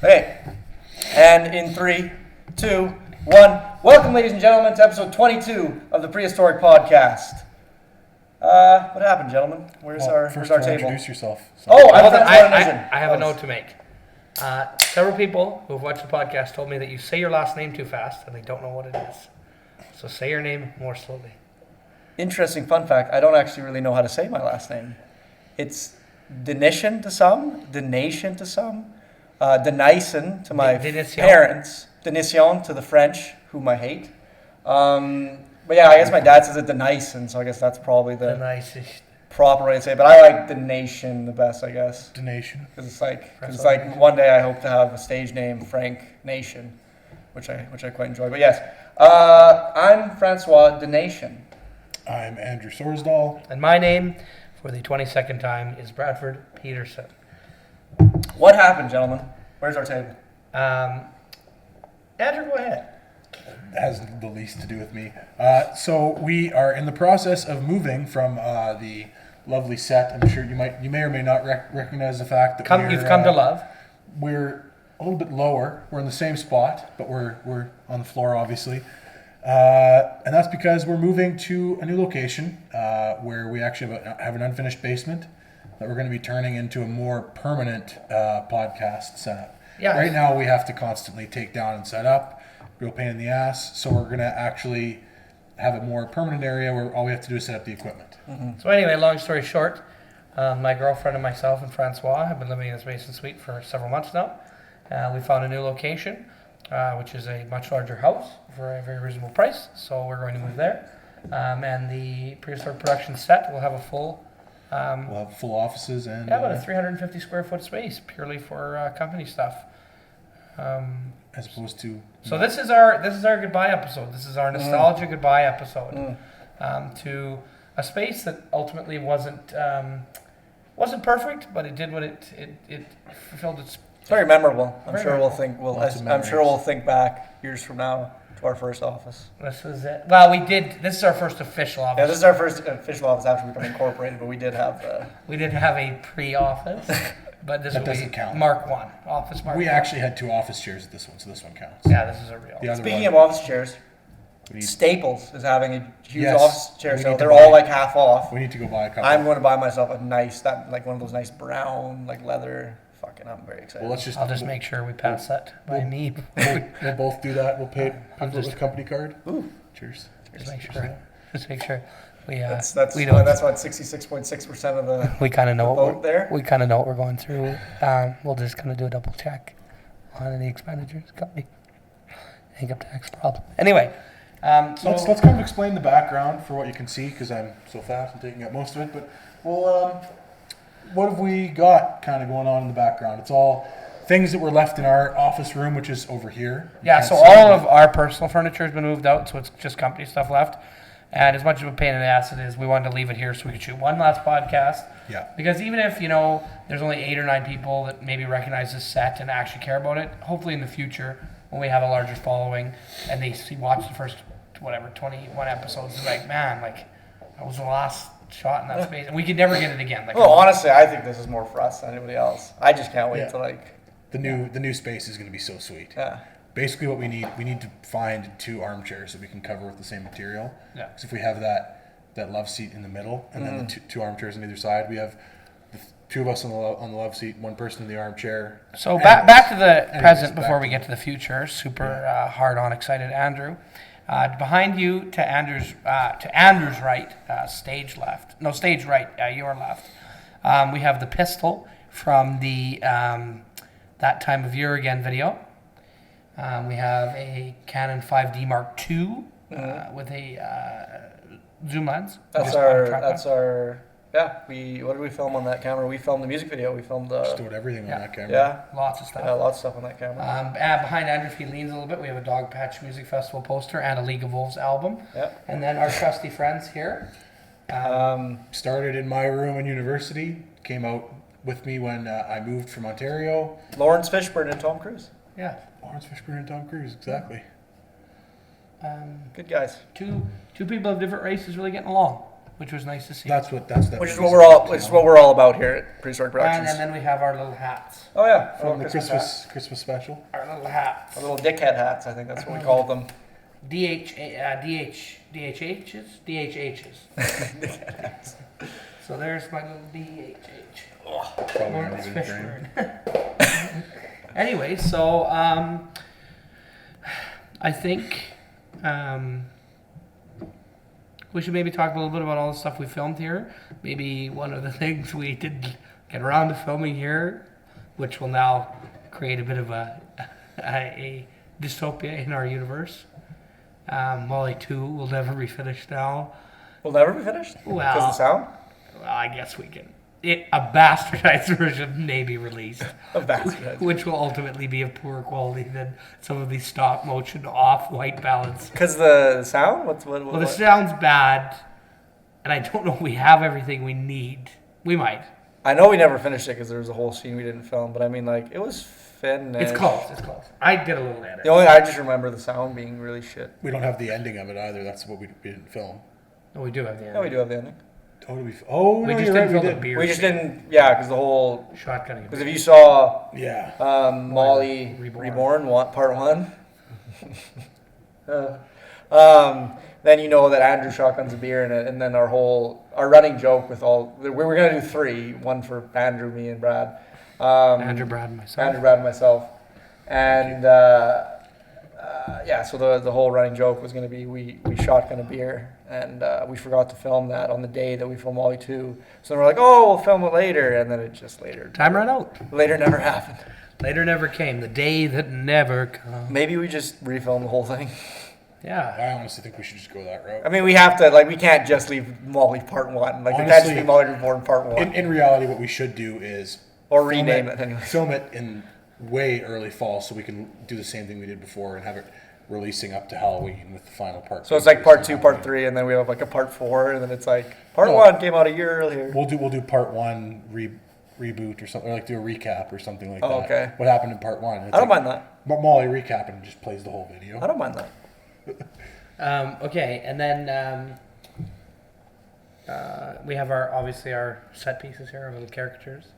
Okay, and in 3, 2, 1, welcome, ladies and gentlemen, to episode 22 of the Prehistoric Podcast. What happened, gentlemen? Where's our table? Introduce yourself. Oh, I have a note to make. Several people who have watched the podcast told me that you say your last name too fast and they don't know what it is. So say your name more slowly. Interesting fun fact, I don't actually really know how to say my last name. It's Denician to some, Denation to some, Denison to my parents, Denicion to the French, whom I hate. But yeah, I guess my dad says it Denison, so I guess that's probably the proper way to say it. But I like Denation the best, I guess. Denation. Because it's like one day I hope to have a stage name, Frank Nation, which I quite enjoy. But yes, I'm Francois Denation. I'm Andrew Sorsdahl. And my name, for the 22nd time, is Bradford Peterson. What happened, gentlemen? Where's our table? Andrew, go ahead. Has the least to do with me. So we are in the process of moving from the lovely set. I'm sure you may or may not recognize the fact that you've come to love. We're a little bit lower. We're in the same spot, but we're on the floor, obviously. And that's because we're moving to a new location where we actually have an unfinished basement that we're going to be turning into a more permanent podcast setup. Yes. Right now we have to constantly take down and set up. Real pain in the ass. So we're going to actually have a more permanent area where all we have to do is set up the equipment. Mm-hmm. So anyway, long story short, my girlfriend and myself and Francois have been living in this basement suite for several months now. We found a new location, which is a much larger house for a very reasonable price. So we're going to move there. And the Prehistoric production set will have a full... we'll have full offices and... Yeah, about a 350 square foot space purely for company stuff. As opposed to... So this is our goodbye episode. This is our nostalgia goodbye episode to a space that ultimately wasn't perfect, but it did what it fulfilled its... It's very memorable. I'm Very sure memorable. we'll think back years from now to our first office. This was it. Well, this is our first official office. Yeah, this is our first official office after we become incorporated, but we did have a pre-office, but this doesn't count. Mark 1 office. Mark We 1. actually had 2 office chairs at this one, so this one counts. Yeah, this is a real. Speaking of office chairs, Staples is having a huge office chair sale. They're buy all like half off. We need to go buy a couple. I'm going to buy myself a nice, one of those nice brown, leather. Fucking, I'm very excited. Well, I'll just make sure we pass that by me. We'll both do that. We'll pay with a company card. Ooh. Cheers. Just make sure. That's what 66.6% of the we kind of know vote there. We kind of know what we're going through. We'll just kind of do a double check on any expenditures. Company income tax problem. Anyway, so let's kind of explain the background for what you can see because I'm so fast and taking up most of it. But what have we got kind of going on in the background? It's all things that were left in our office room, which is over here. Yeah, so all of our personal furniture has been moved out, so it's just company stuff left. And as much of a pain in the ass it is, we wanted to leave it here so we could shoot one last podcast. Yeah. Because even if, there's only 8 or 9 people that maybe recognize this set and actually care about it, hopefully in the future, when we have a larger following and they watch the first, 21 episodes, they're like, man, that was the last shot in that space. And we could never get it again. Honestly, I think this is more for us than anybody else. I just can't wait to The new space is going to be so sweet. Yeah. Basically, what we need to find 2 armchairs that we can cover with the same material. Yeah. Because if we have that love seat in the middle and then the two armchairs on either side, we have the 2 of us on the love seat, 1 person in the armchair. So back to the present before we get to the future. Super hard-on excited Andrew. Behind you to Andrew's right, stage right, your left. We have the pistol from the That Time of Year Again video. We have a Canon 5D Mark II with a zoom lens. That's our. Yeah, what did we film on that camera? We filmed the music video. We filmed the... Stored everything on that camera. Yeah. Lots of stuff. Yeah, lots of stuff on that camera. Behind Andrew, if he leans a little bit, we have a Dog Patch Music Festival poster and a League of Wolves album. Yeah. And then our trusty friends here. Started in my room in university. Came out with me when I moved from Ontario. Lawrence Fishburne and Tom Cruise. Yeah. Lawrence Fishburne and Tom Cruise, exactly. Good guys. Two people of different races really getting along. which was nice to see. That's Which is what we're all about here at Prehistoric Productions. And then we have our little hats. Oh yeah, from the Christmas special. Our little hats. Our little dickhead hats, I think that's what we call them. DHHs. Dickhead hats. So there's my little DHH. Probably not even drink. Anyway, so I think we should maybe talk a little bit about all the stuff we filmed here. Maybe one of the things we did get around to filming here, which will now create a bit of a dystopia in our universe. Molly 2 will never be finished now. Will never be finished? Well, because of the sound? Well, I guess we can. A bastardized version may be released. A bastardized. Which will ultimately be of poorer quality than some of these stop motion off-white balance. Because the sound? Well, the sound's bad, and I don't know if we have everything we need. We might. I know we never finished it because there was a whole scene we didn't film, but I mean, like, it was finished. It's close. I did a little edit. I just remember the sound being really shit. We don't have the ending of it either. That's what we didn't film. No, we do have the ending. Yeah, we do have the ending. We just didn't film the beer. We just didn't, because the whole shotgunning. Because if you saw, Molly Reborn part 1, then you know that Andrew shotguns a beer in it, and then our running joke with we were gonna do 3, one for Andrew, me, and Brad. Andrew, Brad, and myself. And so the whole running joke was going to be we shotgun a beer, and we forgot to film that on the day that we filmed Molly 2. So we're like, we'll film it later, and then it just later. Time ran out. Later never happened. Later never came. The day that never comes. Maybe we just refilm the whole thing. Yeah. I honestly think we should just go that route. I mean, we have to, we can't just leave Molly Part 1. Honestly, it can't just be Molly Reborn Part 1. In reality, what we should do is... Or rename it anyway. Film it in way early fall so we can do the same thing we did before and have it releasing up to Halloween with the final part. So it's like part 2, part 3, and then we have like a part 4, and then it's like part 1 came out a year earlier. We'll do part 1 reboot or something, or like do a recap or something like that. Oh, okay. What happened in part 1? I don't mind that. Molly recapping and just plays the whole video. I don't mind that. Okay, and then we have our set pieces here, our little caricatures.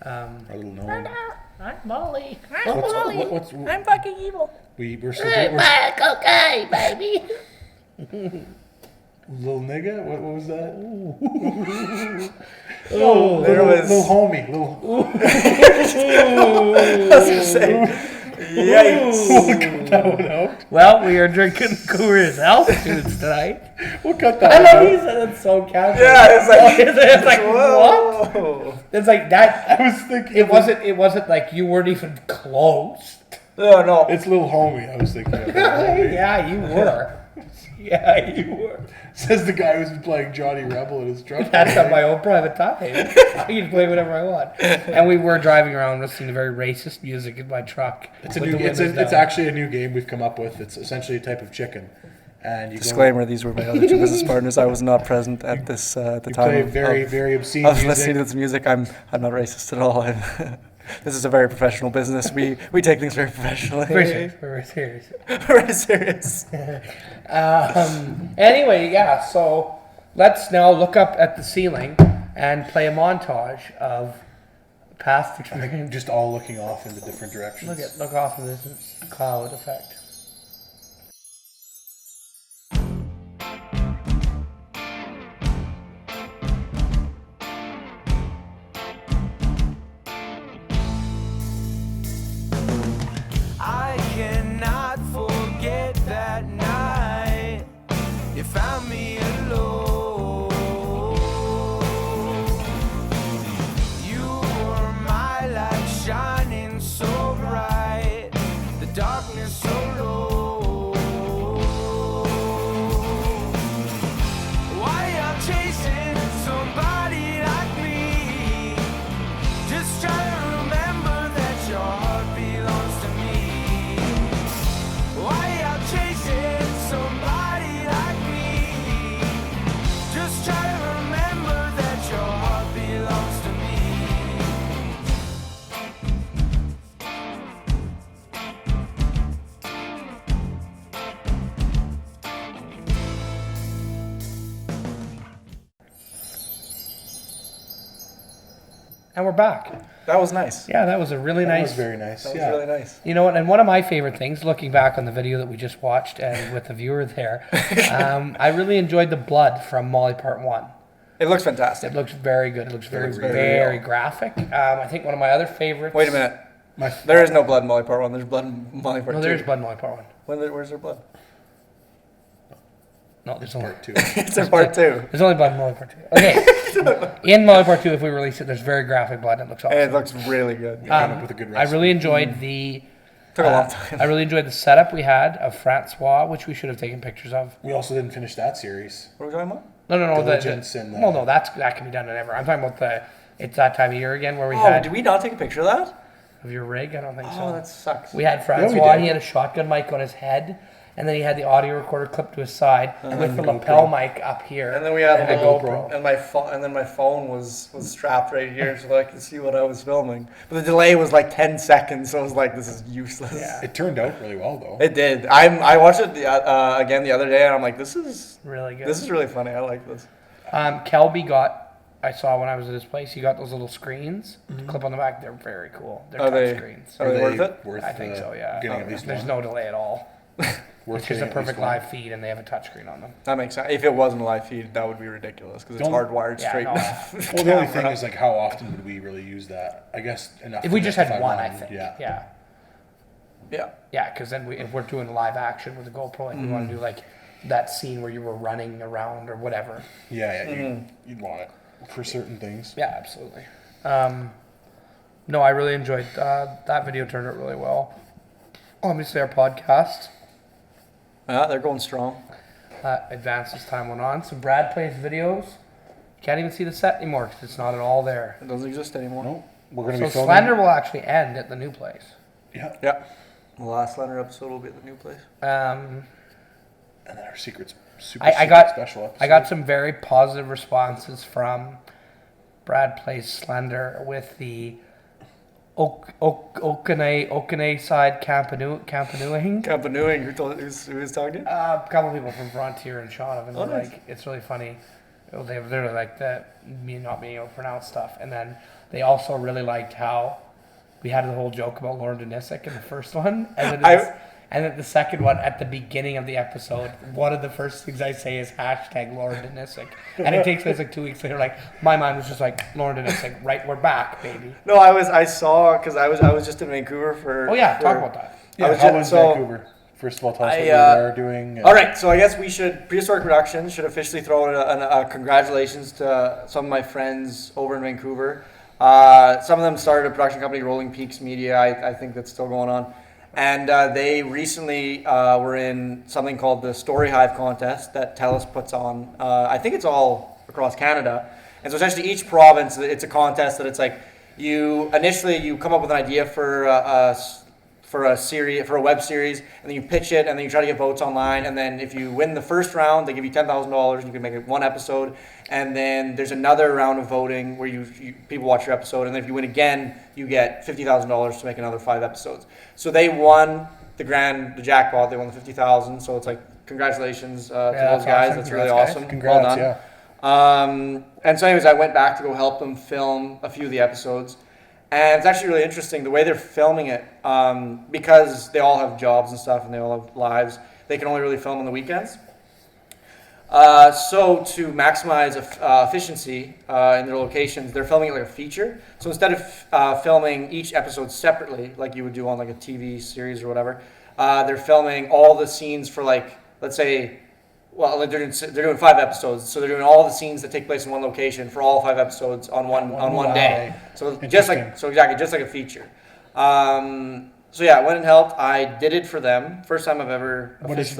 Our little gnome. I'm Molly. I'm fucking evil. We're okay, baby. Little nigga? What was that? Little homie. I was gonna say, yikes. We'll cut that one out. Well, we are drinking Coors altitudes tonight. We'll cut that I one out. love you said it so casual. Yeah, it's like, it's like whoa. What? It's like that. I was thinking It wasn't like you weren't even close. No. It's little homie. I was thinking of little homie. Yeah, you were. Yeah, you were. Says the guy who's been playing Johnny Rebel in his truck. That's on my own private time. I can play whatever I want. And we were driving around listening to very racist music in my truck. It's actually a new game we've come up with. It's essentially a type of chicken. And Disclaimer: these were my other 2 business partners. I was not present at this at the time. Play very obscene of music. listening to this music. I'm not racist at all. This is a very professional business. We take things very professionally. Very serious. Very serious. Anyway, yeah. So let's now look up at the ceiling and play a montage of past experience. Just all looking off into different directions. Look off of this cloud effect. I cannot forget that night you found me alone. You were my light shining so bright, the darkness so low. And we're back. That was nice. Yeah, that was a really That nice. was very nice. That was Yeah. really nice. You know what? And one of my favorite things, looking back on the video that we just watched and with the viewer there, I really enjoyed the blood from Molly Part 1. It looks fantastic. It looks very good. It looks very, looks very very graphic. I think one of my other favorites. Wait a minute. My There is no blood in Molly Part 1. There's blood in Molly Part 2. No, there's blood in Molly Part 1. Where's there blood? No, there's only part 2. It's in Part 2. There's only blood in Molly Part 2. Okay. In Molly Part 2, if we release it, there's very graphic blood. It looks awesome. It looks really good. Came up with a good I recipe. really enjoyed the. Took a long time. I really enjoyed the setup we had of Francois, which we should have taken pictures of. We also didn't finish that series. What are we talking about? No. Diligence and, well, no, that can be done whenever. I'm talking about it's that time of year again where we Oh, had did we not take a picture of that? of your rig. I don't think Oh, so. that sucks. We had we Francois. did. He had a shotgun mic on his head, and then he had the audio recorder clipped to his side with the lapel mic up here. And then we had and a a little GoPro. and my phone was strapped right here so that I could see what I was filming. But the delay was like 10 seconds, so I was like, this is useless. Yeah. It turned out really well, though. It did. I watched it again the other day, and I'm like, this is Really good. really funny. I like this. Kelby I saw when I was at his place, he got those little screens to clip on the back. They're very cool. They're Are touch they- screens. Are they worth it? Worth I think so, yeah. Getting at least There's one? no delay at all. Worth It's just getting a at perfect least one? live feed, and they have a touchscreen on them. That makes sense. If it wasn't a live feed, that would be ridiculous because it's Don't- hardwired Yeah, straight. no. into Well, the only thing camera. is, like, how often would we really use that? I guess enough. If we to just had justify one, I think. Yeah. Yeah. Yeah. Yeah, because then if we're doing live action with the GoPro, like we want to do like that scene where you were running around or whatever. Yeah, you'd want it for certain things. Yeah, absolutely. No, I really enjoyed that video. Turned out really well. Obviously, our podcast Yeah, they're going strong. advanced as time went on. So Brad plays videos. Can't even see the set anymore because it's not at all there. It doesn't exist anymore. No, we're gonna So be filming. Slender will actually end at the new place. Yeah, Yeah. The last Slender episode will be at the new place. and then our secret I got special episode. I got some very positive responses from Brad plays Slender with the Okanay side campanoing. Campanuing, who was talking to you? A couple of people from Frontier and Shauna, and Oh, nice. like it's really funny. They're like me not being able to pronounce stuff, and then they also really liked how we had the whole joke about Lauren Denisic in the first one, and then the second one at the beginning of the episode. One of the first things I say is hashtag Lauren Denisic, and it takes place like 2 weeks later. Like my mind was just like Lauren Denisic, right? We're back, baby. No, I saw because I was just in Vancouver for. Oh yeah, for- talk about that. I was how just- was so- Vancouver? First of all, tell us I, what you were doing. All right, so I guess we should Prehistoric Productions should officially throw in a congratulations to some of my friends over in Vancouver. Some of them started a production company, Rolling Peaks Media. I think that's still going on, and they recently were in something called the Story Hive contest that TELUS puts on. I think it's all across Canada, and so essentially each province, it's a contest that it's like you come up with an idea for a series, for a web series, and then you pitch it, and then you try to get votes online, and then if you win the first round, they give you $10,000, and you can make it one episode, and then there's another round of voting where people watch your episode, and then if you win again, you get $50,000 to make another 5 episodes. So they won the jackpot. They won the $50,000. So it's like congratulations to that's those guys. awesome. That's really Congrats, guys. awesome. Congrats, well done. yeah. And so anyways, I went back to go help them film a few of the episodes. And it's actually really interesting the way they're filming it, because they all have jobs and stuff and they all have lives. They can only really film on the weekends. So to maximize efficiency in their locations, they're filming it like a feature. So instead of filming each episode separately, like you would do on like a TV series or whatever, they're filming all the scenes for like, let's say, well, like they're doing 5 episodes, so they're doing all the scenes that take place in one location for all 5 episodes on one day. So just like a feature. So yeah, I went and helped. I did it for them. First time I've ever. What is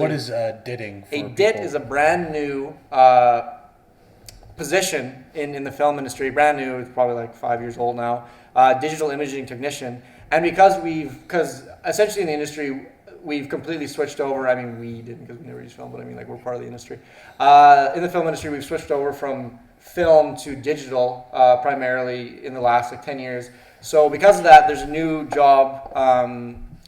didding? For A dit people? is a brand new position in the film industry. Brand new. It's probably like 5 years old now. Digital imaging technician. And because essentially in the industry, we've completely switched over. I mean, we didn't because we never used film, but I mean, like we're part of the industry. In the film industry, we've switched over from film to digital primarily in the last like 10 years. So because of that, there's a new job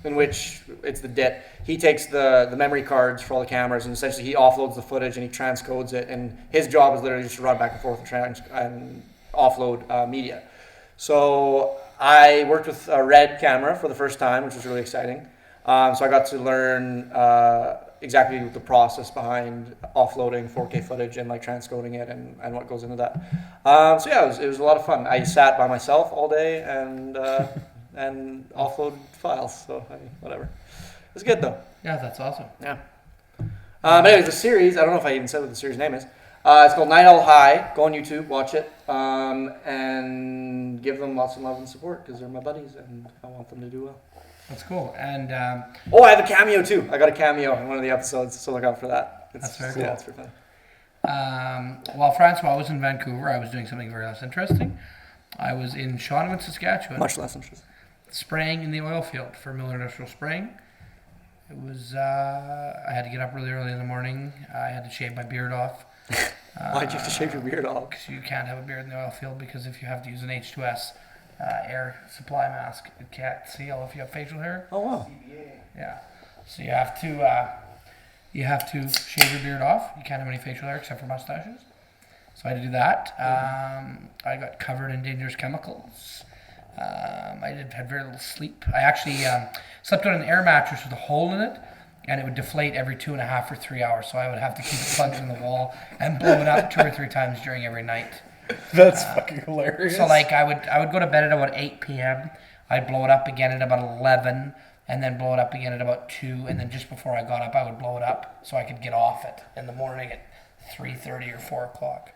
in which it's the DIT. He takes the memory cards for all the cameras and essentially he offloads the footage and he transcodes it. And his job is literally just to run back and forth and offload media. So I worked with a Red camera for the first time, which was really exciting. So I got to learn exactly the process behind offloading 4K footage and like transcoding it and what goes into that. So yeah, it was a lot of fun. I sat by myself all day and offload files. So whatever. It was good though. Yeah, that's awesome. Yeah. But anyways, the series, I don't know if I even said what the series name is. It's called Night Owl High. Go on YouTube, watch it, and give them lots of love and support because they're my buddies and I want them to do well. That's cool. And I have a cameo too. I got a cameo in one of the episodes, so look out for that. That's very cool. Yeah, it's pretty fun. While Francois was in Vancouver, I was doing something very less interesting. I was in Shaunavon, Saskatchewan. Much less interesting. Spraying in the oil field for Miller Industrial Spraying. It was, I had to get up really early in the morning. I had to shave my beard off. Why'd you have to shave your beard off? Because you can't have a beard in the oil field because if you have to use an H2S air supply mask, it can't seal if you have facial hair. Oh wow. Yeah. So you have to shave your beard off. You can't have any facial hair except for mustaches. So I had to do that. I got covered in dangerous chemicals. I had very little sleep. I actually slept on an air mattress with a hole in it, and it would deflate every 2.5 or 3 hours. So I would have to keep it plugged in the wall and blow it up 2 or 3 times during every night. That's fucking hilarious. So like I would go to bed at about 8 p.m. I'd blow it up again at about 11, and then blow it up again at about 2, and then just before I got up, I would blow it up so I could get off it in the morning at 3:30 or 4 o'clock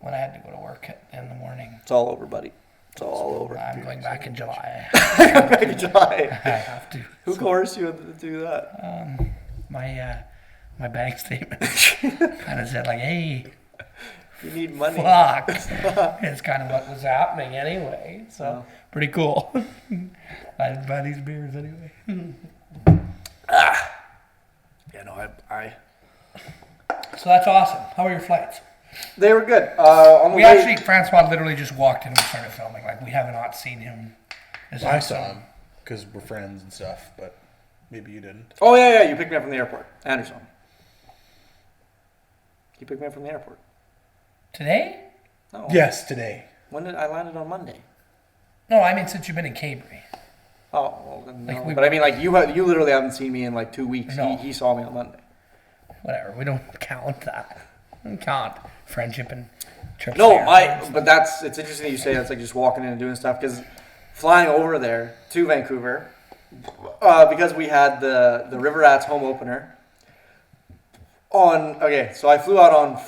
when I had to go to work in the morning. It's all over, buddy. It's all over. I'm going back in July. Back in July. I have to. Who coerced you to do that? My bank statement kind of said like, hey, You need money. fuck. It's kind of what was happening anyway. So pretty cool. I didn't buy these beers anyway. Yeah, no, I. So that's awesome. How were your flights? They were good. On the We way, actually, Francois literally just walked in and started filming. Like, we have not seen him. I saw him because we're friends and stuff, but maybe you didn't. Oh yeah, you picked me up from the airport, Anderson. You picked me up from the airport. Today? No. Yes, today. When did I landed on Monday? No, I mean since you've been in Cabry. Oh, well, then no. Like But I mean, like you literally haven't seen me in like 2 weeks. No. He saw me on Monday. Whatever, we don't count that. We don't count friendship and trips. No, to airports. but it's interesting that you say that's like just walking in and doing stuff because flying over there to Vancouver because we had the River Rats home opener so I flew out on a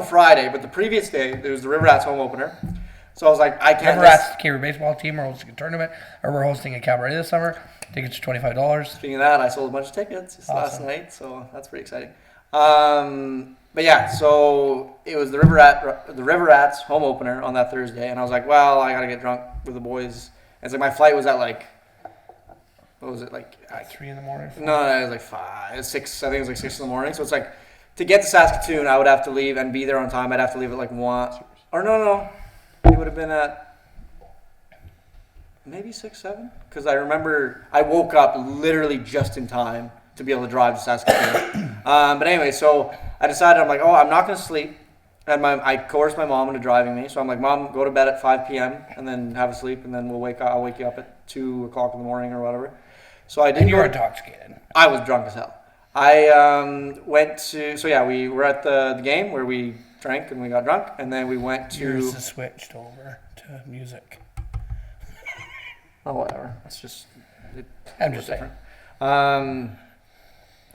Friday, but the previous day there was the River Rats home opener. So I was like, I can't. River Rats Cabry baseball team are hosting a tournament, or we're hosting a cabaret this summer. Tickets are $25. Speaking of that, I sold a bunch of tickets just last Awesome. night, so that's pretty exciting. But yeah, so it was the River Rats home opener on that Thursday, and I was like, well, I gotta get drunk with the boys. And it's like my flight was at like, what was it like? 3 in the morning. No, it was like 5, 6. I think it was like 6 in the morning. So it's like to get to Saskatoon, I would have to leave and be there on time. I'd have to leave at like 1, or no, it would have been at maybe 6, 7. Because I remember I woke up literally just in time to be able to drive to Saskatoon. But anyway, so I decided, I'm like, I'm not going to sleep. And I coerced my mom into driving me. So I'm like, Mom, go to bed at 5 p.m. and then have a sleep, and then I'll wake you up at 2 o'clock in the morning or whatever. So I didn't. And you were intoxicated. I was drunk as hell. I went to, we were at the game where we drank and we got drunk, and then we went to. Yours is switched over to music. Oh, whatever. It's just. I'm just saying.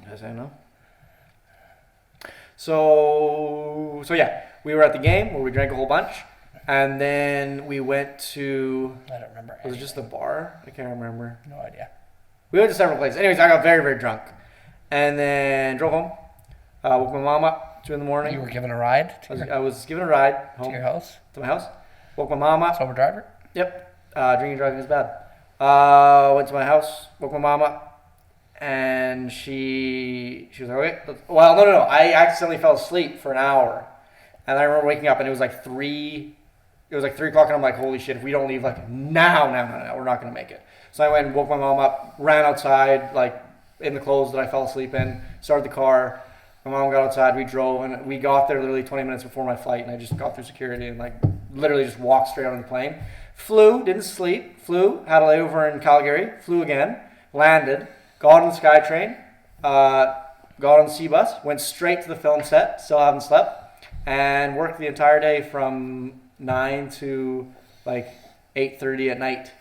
As I know. So yeah, we were at the game where we drank a whole bunch, and then we went to. I don't remember. Was it just the bar? I can't remember. No idea. We went to several places. Anyways, I got very, very drunk, and then drove home. Woke my mom up 2 in the morning. You were given a ride I was given a ride home to your house. to my house. Woke my mom up. Sober driver. Yep. Drinking and driving is bad. Went to my house. Woke my mom up, and she was like, okay. Well, no. I accidentally fell asleep for an hour, and I remember waking up, and it was like 3. It was like 3 o'clock, and I'm like, holy shit! If we don't leave like now, we're not gonna make it. So I went and woke my mom up, ran outside, like in the clothes that I fell asleep in, started the car, My mom got outside, we drove, and we got there literally 20 minutes before my flight, and I just got through security and like literally just walked straight on the plane. Flew, didn't sleep, had a layover in Calgary, flew again, landed, got on the SkyTrain, got on the C-bus, went straight to the film set, still haven't slept, and worked the entire day from 9 to like 8:30 at night.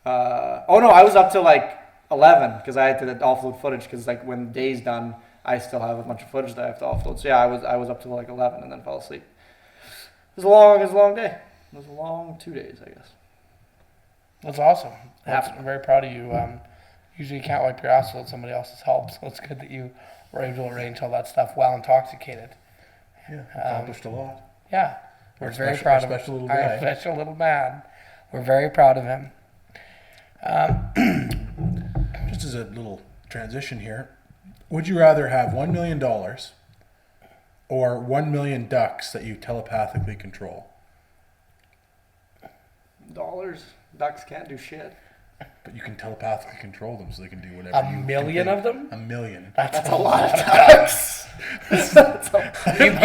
I was up till like 11 because I had to offload footage because like when the day's done, I still have a bunch of footage that I have to offload. So yeah, I was up till like 11 and then fell asleep. It was a long day. It was a long 2 days, I guess. That's awesome. I'm very proud of you. Usually you can't wipe your ass without somebody else's help, so it's good that you were able to arrange all that stuff while intoxicated. Yeah, accomplished a lot. Yeah, we're very proud of special little our guy. special little man. We're very proud of him. Just as a little transition here, would you rather have $1 million or 1 million ducks that you telepathically control? Dollars. Ducks can't do shit. But you can telepathically control them so they can do whatever. A million of them? A million. That's a lot of ducks. You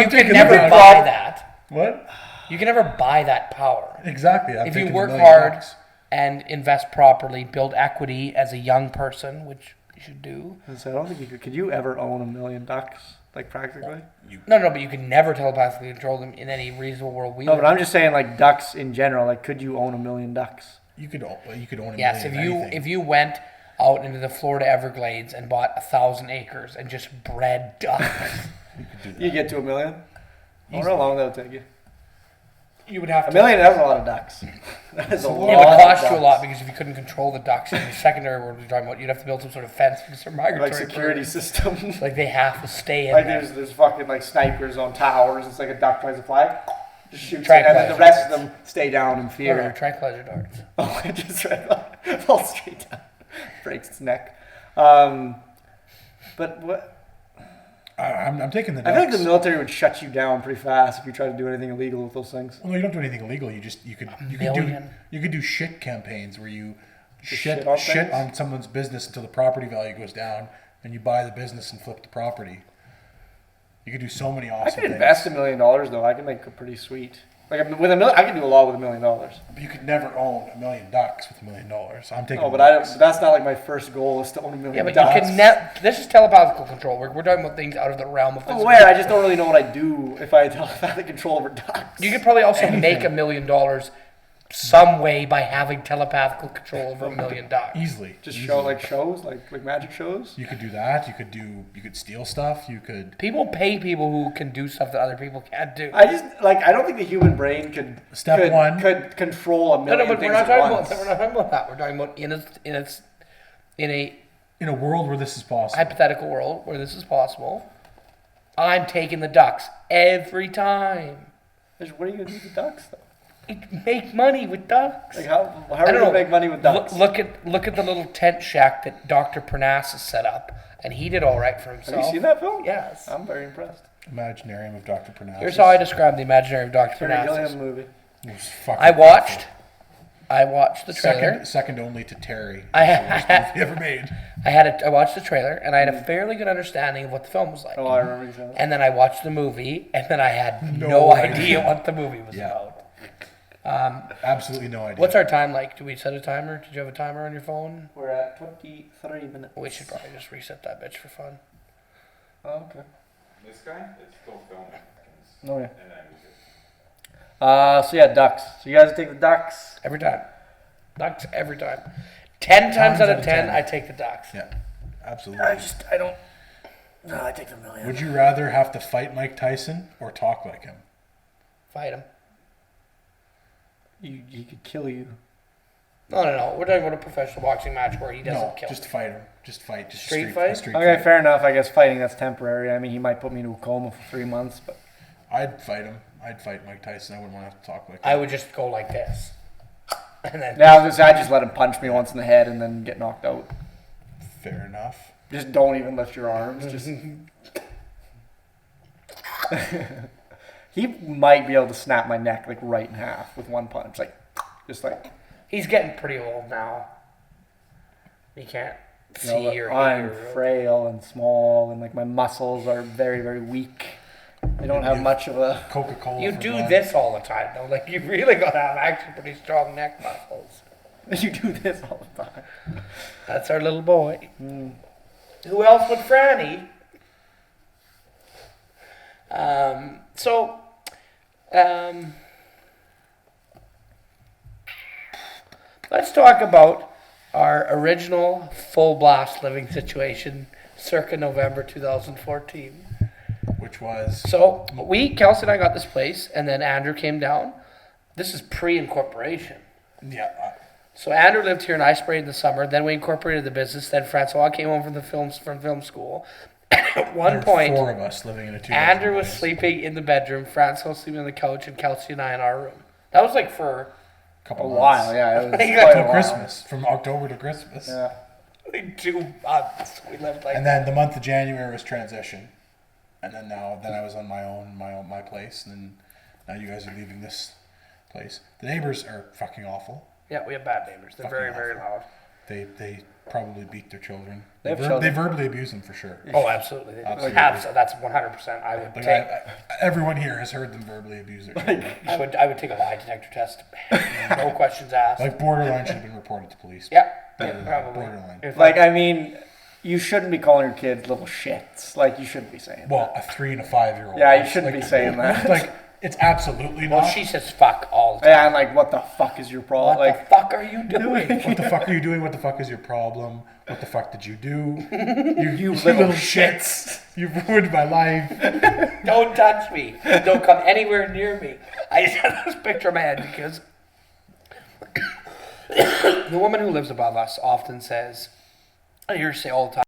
can never buy that. What? You can never buy that power. Exactly. If you work hard and invest properly, build equity as a young person, which you should do. So I don't think you could you ever own 1 million ducks, like practically? No, but you can never telepathically control them in any reasonable world we No, live but I'm just saying like ducks in general, like could you own 1 million ducks? You could own a Yes, million. if you went out into the Florida Everglades and bought 1,000 acres and just bred ducks, you could do that. You get to 1 million? I wonder how long that'll take you. you would have to. 1 million, that's a lot of ducks. That is a lot. It would of cost you a ducks. lot because if you couldn't control the ducks in the secondary world we're talking about, you'd have to build some sort of fence because they're migratory. Like security birds. systems. Like they have to stay in Like there. there's fucking like snipers on towers. It's like a duck tries to fly, just shoots it, and then the Tranquilizer rest of them stay down in No, fear. tranquilizer darts. Oh, it just falls straight down, breaks its neck. But what? I'm taking the I ducks. feel like the military would shut you down pretty fast if you tried to do anything illegal with those things. Well, no, you don't do anything illegal. You could do shit campaigns where you shit things? on someone's business until the property value goes down, and you buy the business and flip the property. You could do so many awesome I could things. invest $1 million though. I could make a pretty sweet. Like with I could do a lot with $1 million. But you could never own 1 million ducks with $1 million. I'm taking. No, but I don't. That's not like my first goal is to own 1 million. Yeah, but ducks. you can this is telepathical control. We're talking about things out of the realm of I'm physical. aware. I just don't really know what I'd do if I had telepathic control over ducks. You could probably also make $1 million some way by having telepathical control over 1 million ducks. easily just easily. show like shows, like magic shows. You could do that. You could steal stuff. You could. People pay people who can do stuff that other people can't do. I don't think the human brain could could control a million No, but things we're not at talking once. about. We're not talking about that. We're talking about in a In a world where this is possible. hypothetical world where this is possible. I'm taking the ducks every time. What are you gonna do with the ducks though? Make money with ducks. Like how I are you don't gonna know. make money with ducks? Look at the little tent shack that Dr. Parnassus set up, and he did all right for himself. Have you seen that film? Yes. I'm very impressed. Imaginarium of Dr. Parnassus. Here's how I describe the imaginary of Dr. Terry Parnassus. Gilliam movie. It was fucking I watched the trailer. Second only to Terry. I Worst movie ever made. I watched the trailer, and I had a fairly good understanding of what the film was like. Oh, I remember you saying that. And then I watched the movie, and then I had no idea what the movie was Yeah. about. Absolutely no idea. What's our time like? Do we set a timer? Did you have a timer on your phone? We're at 23 minutes. We should probably just reset that bitch for fun. Oh, okay. This guy is still filming. Oh yeah. And then we just So yeah, ducks. So you guys take the ducks. Every time. Ducks every time. 10 times out of 10, I take the ducks. Yeah, absolutely. I don't. No, I take the million. Would you rather have to fight Mike Tyson or talk like him? Fight him. He could kill you. No. We're talking about a professional boxing match where he doesn't No, kill. just fight him. Just fight. Just Street fight? Street Okay, fight. fair enough. I guess fighting that's temporary. I mean, he might put me into a coma for 3 months, but I'd fight him. I'd fight Mike Tyson. I wouldn't want to have to talk like him. I would just go like this. And then now I just let him punch me once in the head and then get knocked out. Fair enough. Just don't even lift your arms. Just he might be able to snap my neck like right in half with one punch, like just like. he's getting pretty old now. He can't. You know, See or I'm hear. frail and small, and like my muscles are very, very weak. They don't have much of a. Coca-Cola. You for do that. this all the time, though. Like, you really gotta have actually pretty strong neck muscles. You do this all the time. That's our little boy. Who else but Franny? Let's talk about our original full blast living situation circa November 2014. Which was So Kelsey and I got this place, and then Andrew came down. This is pre-incorporation. yeah. So Andrew lived here and I sprayed in the summer. Then we incorporated the business. Then Francois came home from film school. At one There were point, 4 of us living in a 2 Andrew was sleeping in the bedroom, Francois was sleeping on the couch, and Kelsey and I in our room. That was like for couple A months. while, yeah. It was Like, quite a Till while. Christmas, from October to Christmas. Yeah. like 2 months. We lived like And then the month of January was transition, and then I was on my place, and then now you guys are leaving this place. The neighbors are fucking awful. yeah, we have bad neighbors. They're very, Fucking very loud. They probably beat their children. They have They children. verbally abuse them for sure. Oh, absolutely. They do. Absolutely. That's 100%. I would Like take. everyone here has heard them verbally abuse their children. I would take a lie detector test. No questions asked. Like borderline should have been reported to police. yeah, Borderline. probably. Borderline. If Like, I mean, you shouldn't be calling your kids little shits. Like, you shouldn't be saying Well, a 3 and a 5-year-old. Yeah, you shouldn't be saying that. Like it's absolutely well, not. she says fuck all the time. Yeah, I'm like, what the fuck is your problem? What Like, the fuck are you doing? What the fuck are you doing? What the fuck is your problem? What the fuck did you do? You little shits. You've ruined my life. Don't touch me. Don't come anywhere near me. I just have this picture in my head because the woman who lives above us often says, I hear her say all the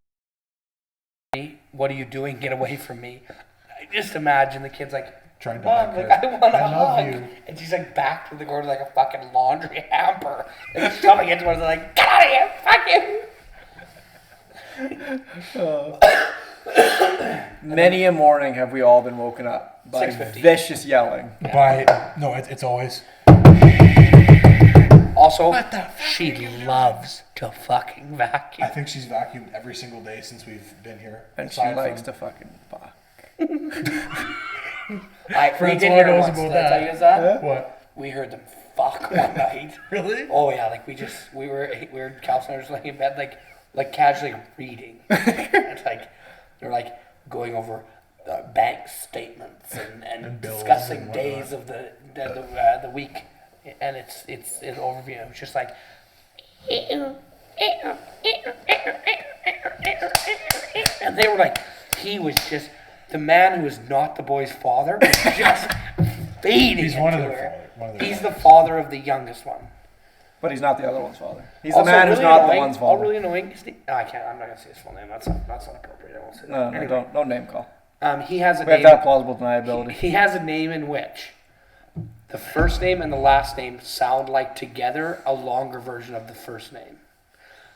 time, what are you doing? Get away from me. I just imagine the kid's like, Trying to Mom, hug like, her. I want a I love hug. you. And she's like back to the corner like a fucking laundry hamper. And she's shoving into her and they're like, get out of here, fuck you. many a morning have we all been woken up by 6:50. vicious yelling. It's always Also, she loves to fucking vacuum. I think she's vacuumed every single day since we've been here. And she aside likes from- to fucking fuck. We did Francois hear knows once. about Did I tell that. you that? What? We heard them fuck one night. Really? Oh yeah, like we were Kelsey and I was laying in bed like casually reading. It's like they're like going over bank statements and bills discussing and whatnot. days of the week, and it's an overview. It's just like. And they were like, he was just the man who is not the boy's father was just feeding He's it one of to their her. father. One of their He's the fathers. father of the youngest one. But he's not the other one's father. He's Also the man who's really not annoying, the one's all father. really annoying. I can't. I'm not gonna say his full name. That's not appropriate. I won't say that. No, Anyway, don't name call. he has a We have name. to have plausible deniability. He has a name in which the first name and the last name sound like together a longer version of the first name.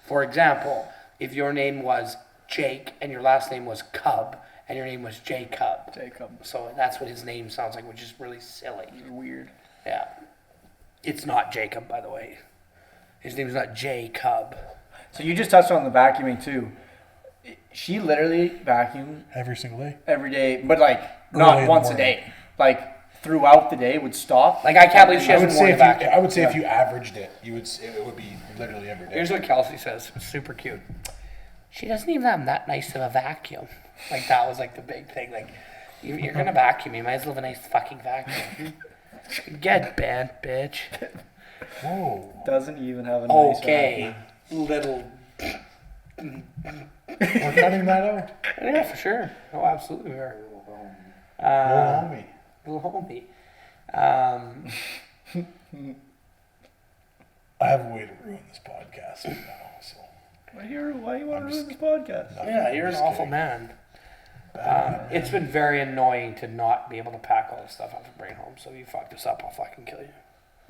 For example, if your name was Jake and your last name was Cub and your name was Jacob. Jacob. So that's what his name sounds like, which is really silly. Weird. Yeah. It's not Jacob, by the way. His name's not Jacob. So you just touched on the vacuuming too. She literally vacuumed Every single day. every day, but like Early in not the once a morning. day. Like throughout the day would stop. Like, I can't believe she I would hasn't say worn a if you, vacuum. I would say if you averaged it, it would be literally every day. Here's what Kelsey says. It's super cute. She doesn't even have that nice of a vacuum. Like, that was like the big thing. Like, you're gonna vacuum. You might as well have a nice fucking vacuum. Get bent, bitch. Whoa. Doesn't even have a nice Okay, little. We're cutting that out. Yeah, for sure. Oh, absolutely, we are. Little homie. Little homie. I have a way to ruin this podcast now. So Why you want to ruin this podcast? Yeah, you're an awful man. It's been very annoying to not be able to pack all this stuff up and bring it home. So if you fuck this up, I'll fucking kill you.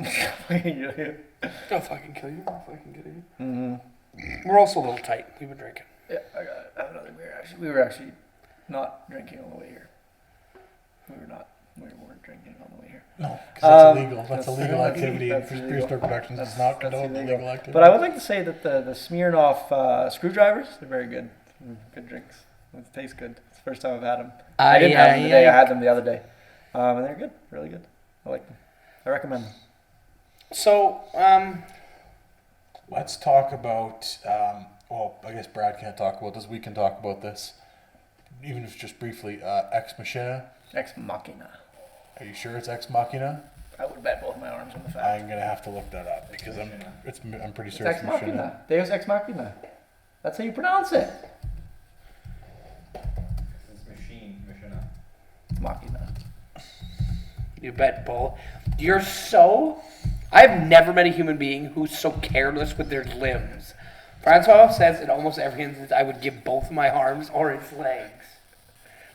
I'll fucking kill you. I'll fucking kill you. Mm-hmm. We're also a little tight. We've been drinking. Yeah, I got another beer. We were actually not drinking on the way here. We were not. We weren't drinking on the way here. No, because that's illegal. That's that's a legal illegal. activity. That's For illegal. Prehistoric Productions, it's not condoned illegal activity. But I would like to say that the Smirnoff screwdrivers, they're very good. Good drinks. They taste good. It's the first time I've had them. I didn't have them today. I had them the other day. And they're good. Really good. I like them. I recommend them. So, Let's talk about, well, I guess Brad can't talk about this. We can talk about this, even if it's just briefly. Ex Machina. Ex Machina. Are you sure it's Ex Machina? I would bet both my arms on the fact. I'm going to have to look that up because I'm pretty It's sure Ex it's Machina. Machina. Deus Ex Machina. That's how you pronounce it. It's Machina. It's Machina. you bet, Bull. You're so... I've never met a human being who's so careless with their limbs. Francois says in almost every instance I would give both my arms or his legs.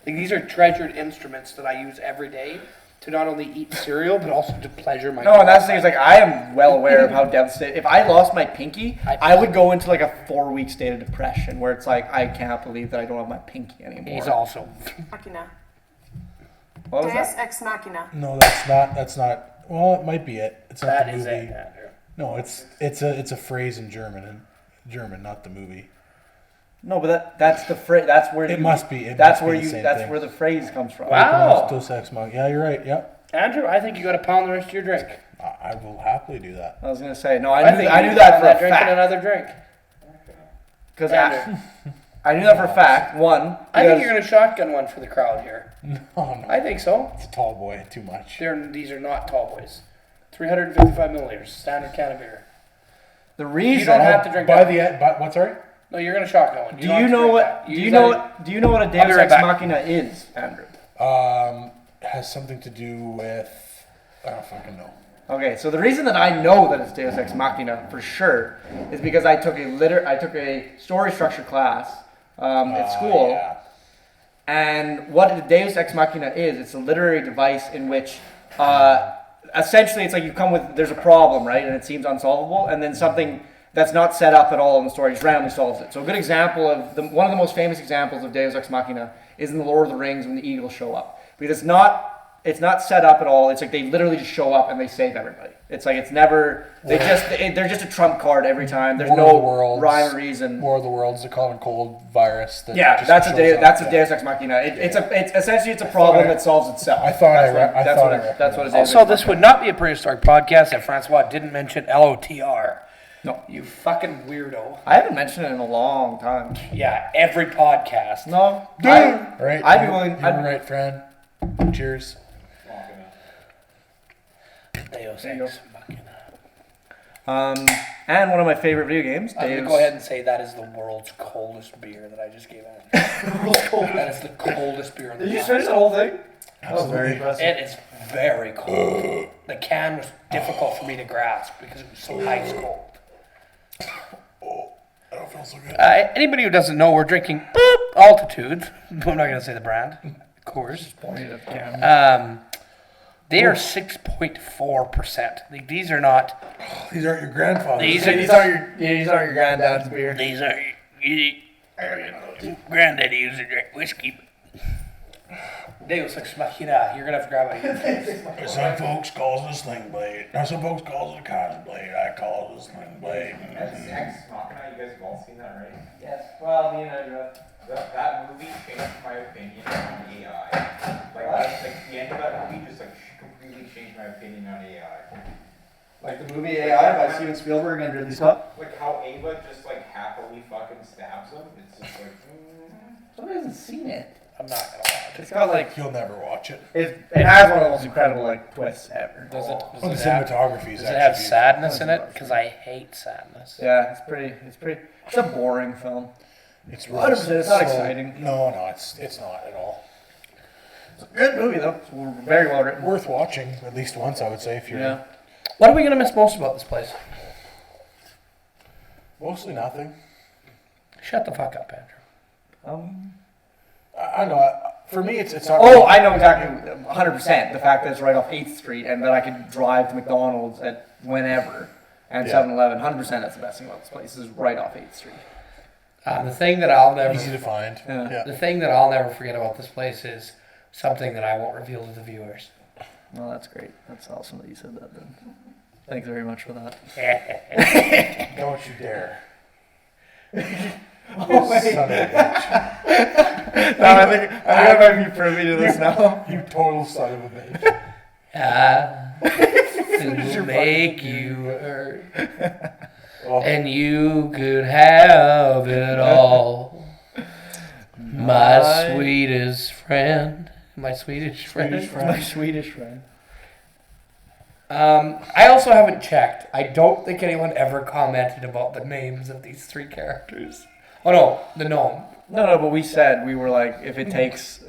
Like, these are treasured instruments that I use every day to not only eat cereal, but also to pleasure my... No, and that's the thing, is like, I am well aware of how devastating. If I lost my pinky, I would go into like a 4-week state of depression where it's like, I can't believe that I don't have my pinky anymore. He's also... Machina. What was Deus that? Ex Machina. No, that's not. Well, it might be it. It's not That the is movie. it, Andrew. No, it's a phrase in German, not the movie. No, but that's the phrase. That's where It must be. It that's must where be the you. same That's thing. where the phrase comes from. Wow. Dos Ex Machina. Yeah, you're right. Yep. Andrew, I think you got to pound the rest of your drink. I will happily do that. I was gonna say no. I I knew think I you knew can that have for a drink and fact. another drink. Because Andrew. I knew that for a fact. One. I think because- you're going to shotgun one for the crowd here. No, I think so. it's a tall boy. Too much. These are not tall boys. 355 milliliters, standard can of beer. The reason. You don't have to drink By that. the end. But what? Sorry. No, you're going to shotgun one. Do don't you have to know drink what? that. Do use you that- know what? Do you know what a I'll Deus be right Ex back. Machina is, Andrew? Has something to do with. I don't fucking know. Okay, so the reason that I know that it's Deus Ex Machina for sure is because I took a story structure class at school. Yeah. And what a Deus Ex Machina is, it's a literary device in which essentially it's like you come with, there's a problem, right? And it seems unsolvable, and then something that's not set up at all in the story just randomly solves it. So a good example of, one of the most famous examples of Deus Ex Machina is in The Lord of the Rings when the Eagles show up. Because it's not set up at all. It's like they literally just show up and they save everybody. It's like it's never, they're just a trump card every time. There's War of the no Worlds. rhyme or reason. War of the Worlds, the common cold virus. That Yeah, just that's shows a up. that's a Yeah. Deus Ex Machina. It's essentially it's a problem that solves itself. I thought I read. That's what it is. Also, this would not be a prehistoric podcast if Francois didn't mention LOTR. No, You fucking weirdo. I haven't mentioned it in a long time. Yeah, every podcast. No, Right? I'd be willing. You were right, Fran. Cheers. Deus There you Ex Machina. And one of my favorite video games. I'm going to Deus- go ahead and say that is the world's coldest beer that I just gave out. That is the coldest beer in the Did you world. finish the whole thing? That was Absolutely. very impressive. It is very cold. The can was difficult for me to grasp because it was so ice cold. I don't feel so good. Anybody who doesn't know, we're drinking Altitude. I'm not going to say the brand, of course. They are 6.4%. These are not. These aren't your grandfather's. These aren't your granddad's beer. These are. Granddaddy used to drink whiskey. Deus Ex Machina. You're gonna have to grab a. Some folks calls it a sling blade. Now some folks calls it a cotton blade. I call it a sling blade. That's Ex Machina. You guys have all seen that, right? Yes. Well, me and I have. That movie changed my opinion on AI. Like the end of that movie just completely changed my opinion on AI. Like the movie AI by Steven Spielberg and Ridley Scott. Like how Ava just happily fucking stabs him. It's just like. Somebody hasn't seen it. I'm not gonna lie. It's got like You'll never watch it. it has one of the most incredible twists ever. Does it? Oh, the cinematography is Does it have actually sadness in it? Because I hate sadness. Yeah, it's pretty. It's a boring film. It's 100%, it's not exciting. No, it's not at all. It's a good movie though. It's very well written. Worth watching at least once, I would say, if you're. Yeah. What are we gonna miss most about this place? Mostly nothing. Shut the fuck up, Andrew. I know. For me, it's not. Oh, I know exactly. 100%. The fact that it's right off 8th Street and that I could drive to McDonald's at whenever and Yeah. 7-Eleven. 100%. That's the best thing about this place. Is right off 8th Street. The thing that I'll never. Easy to find. Yeah. Yeah. The thing that I'll never forget about this place is something that I won't reveal to the viewers. Well, that's great. That's awesome that you said that then. Thanks very much for that. Don't you dare. Oh, wait. Son of a bitch. No, I think I might be privy to this now. You total son of a bitch. It'll make you hurt. Oh. And you could have it all. My sweetest friend. My Swedish friend. My Swedish friend. I also haven't checked. I don't think anyone ever commented about the names of these 3 characters. Oh no, the gnome. No, but we said, we were like, if it takes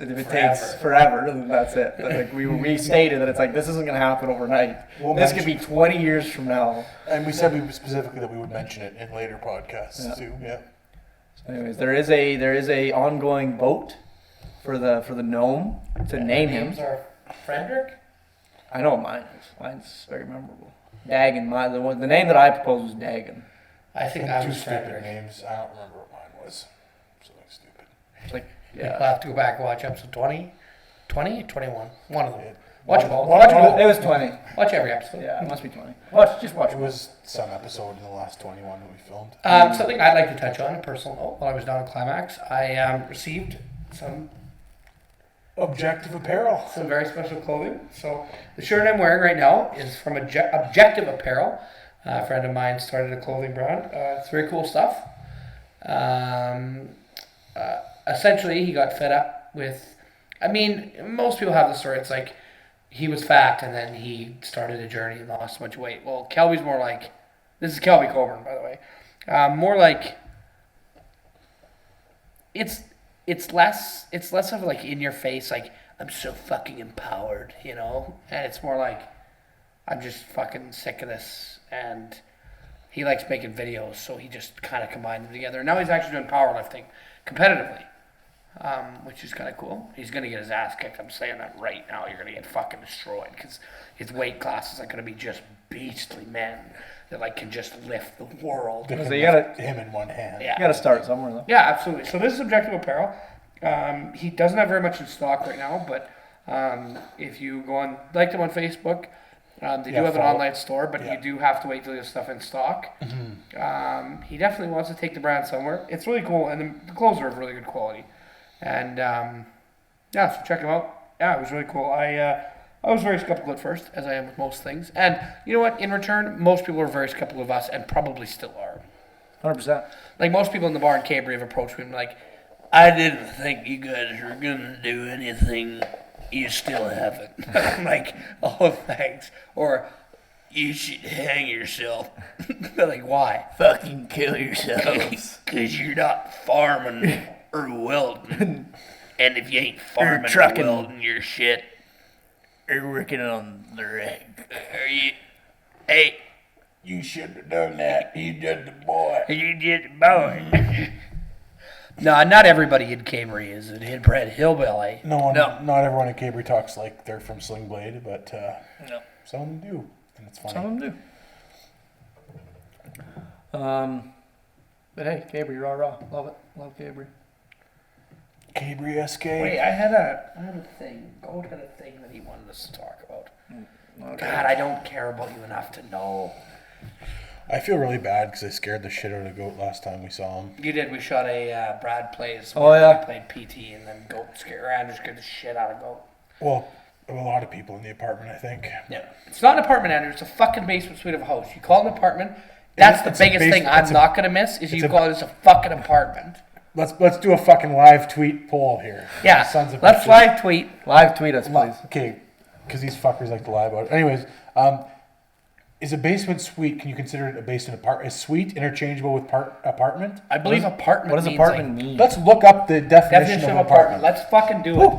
forever, then that's it. But like we stated that it's like, this isn't going to happen overnight. This could be 20 years from now. And we said specifically that we would mention it in later podcasts too. Yeah. So anyways, there is a ongoing vote for the gnome to name him. Names are Frederick? I know what mine is. Mine's very memorable. Dagon. The name that I proposed was Dagon. I think I Two was stupid Frederick. names. I don't remember what mine was. Something stupid. It's like, We'll yeah. have to go back and watch episode 20. 20 or 21? One of them. It, Watch them all. one- Watch them all. It was 20. Watch every episode. Yeah, it must be 20. Just watch it it. was some episode in the last 21 that we filmed. Something I'd like to touch on, a personal note, while I was down at Climax, I received some Objective apparel. very special clothing. So the shirt I'm wearing right now is from Objective Apparel. A friend of mine started a clothing brand. It's very cool stuff. Essentially, he got fed up with. I mean, most people have the story. It's like he was fat and then he started a journey and lost a bunch of weight. Well, Kelby's more like. This is Kelby Coburn, by the way. More like. It's less of like in your face, like I'm so fucking empowered, you know, and it's more like I'm just fucking sick of this. And he likes making videos, so he just kind of combined them together. Now he's actually doing powerlifting competitively, which is kind of cool. He's gonna get his ass kicked. I'm saying that right now. You're gonna get fucking destroyed because his weight classes are gonna be just beastly men that like can just lift the world. They So can you gotta- lift him in one hand. Yeah. You gotta start somewhere, though. Yeah, absolutely. So this is Objective Apparel. He doesn't have very much in stock right now, but if you go on, like them on Facebook, they do have an follow. online store, but Yeah. you do have to wait till you have stuff in stock. He definitely wants to take the brand somewhere. It's really cool, and the clothes are of really good quality. And yeah, so check them out. Yeah, it was really cool. I was very skeptical at first, as I am with most things. And you know what? In return, most people were very skeptical of us, and probably still are. 100%. Like most people in the bar in Cambria have approached me and like, I didn't think you guys were gonna do anything. You still haven't. I'm like, oh thanks. Or you should hang yourself. They're like, why? Fucking kill yourselves. Cause you're not farming or welding. And if you ain't farming or trucking. welding your shit, You're working on the rig. are you? Hey, You shouldn't have done that. You did the boy. you did boy. No, not everybody in Cambria is an inbred hillbilly. Not everyone in Cabri talks like they're from Sling Blade, but No. some of them do, and it's funny. Some of them do. But hey, Gabriel, you're all raw. Love it. Love Gabriel. Cabri SK. Wait, I had a thing. Gold had a thing that he wanted us to talk about. God, I don't care about you enough to know. I feel really bad because I scared the shit out of Goat last time we saw him. You did. We shot a Brad Plays. Oh, yeah. We played PT, and then Goat Andrew scared the shit out of Goat. Well, a lot of people in the apartment, I think. Yeah. It's not an apartment, Andrew. It's a fucking basement suite of a house. You call it an apartment. That's the It's a biggest thing basement- I'm not going to miss is you call it as a fucking apartment. Let's do a fucking live tweet poll here. Yeah. Sons of Let's bitches. live tweet. Live tweet us, please. Okay, because these fuckers like to lie about it. Anyways, is a basement suite? Can you consider it a basement apartment? Is suite interchangeable with apartment? I believe apartment What does means apartment like, mean? Let's look up the definition, definition of apartment. Let's fucking do it.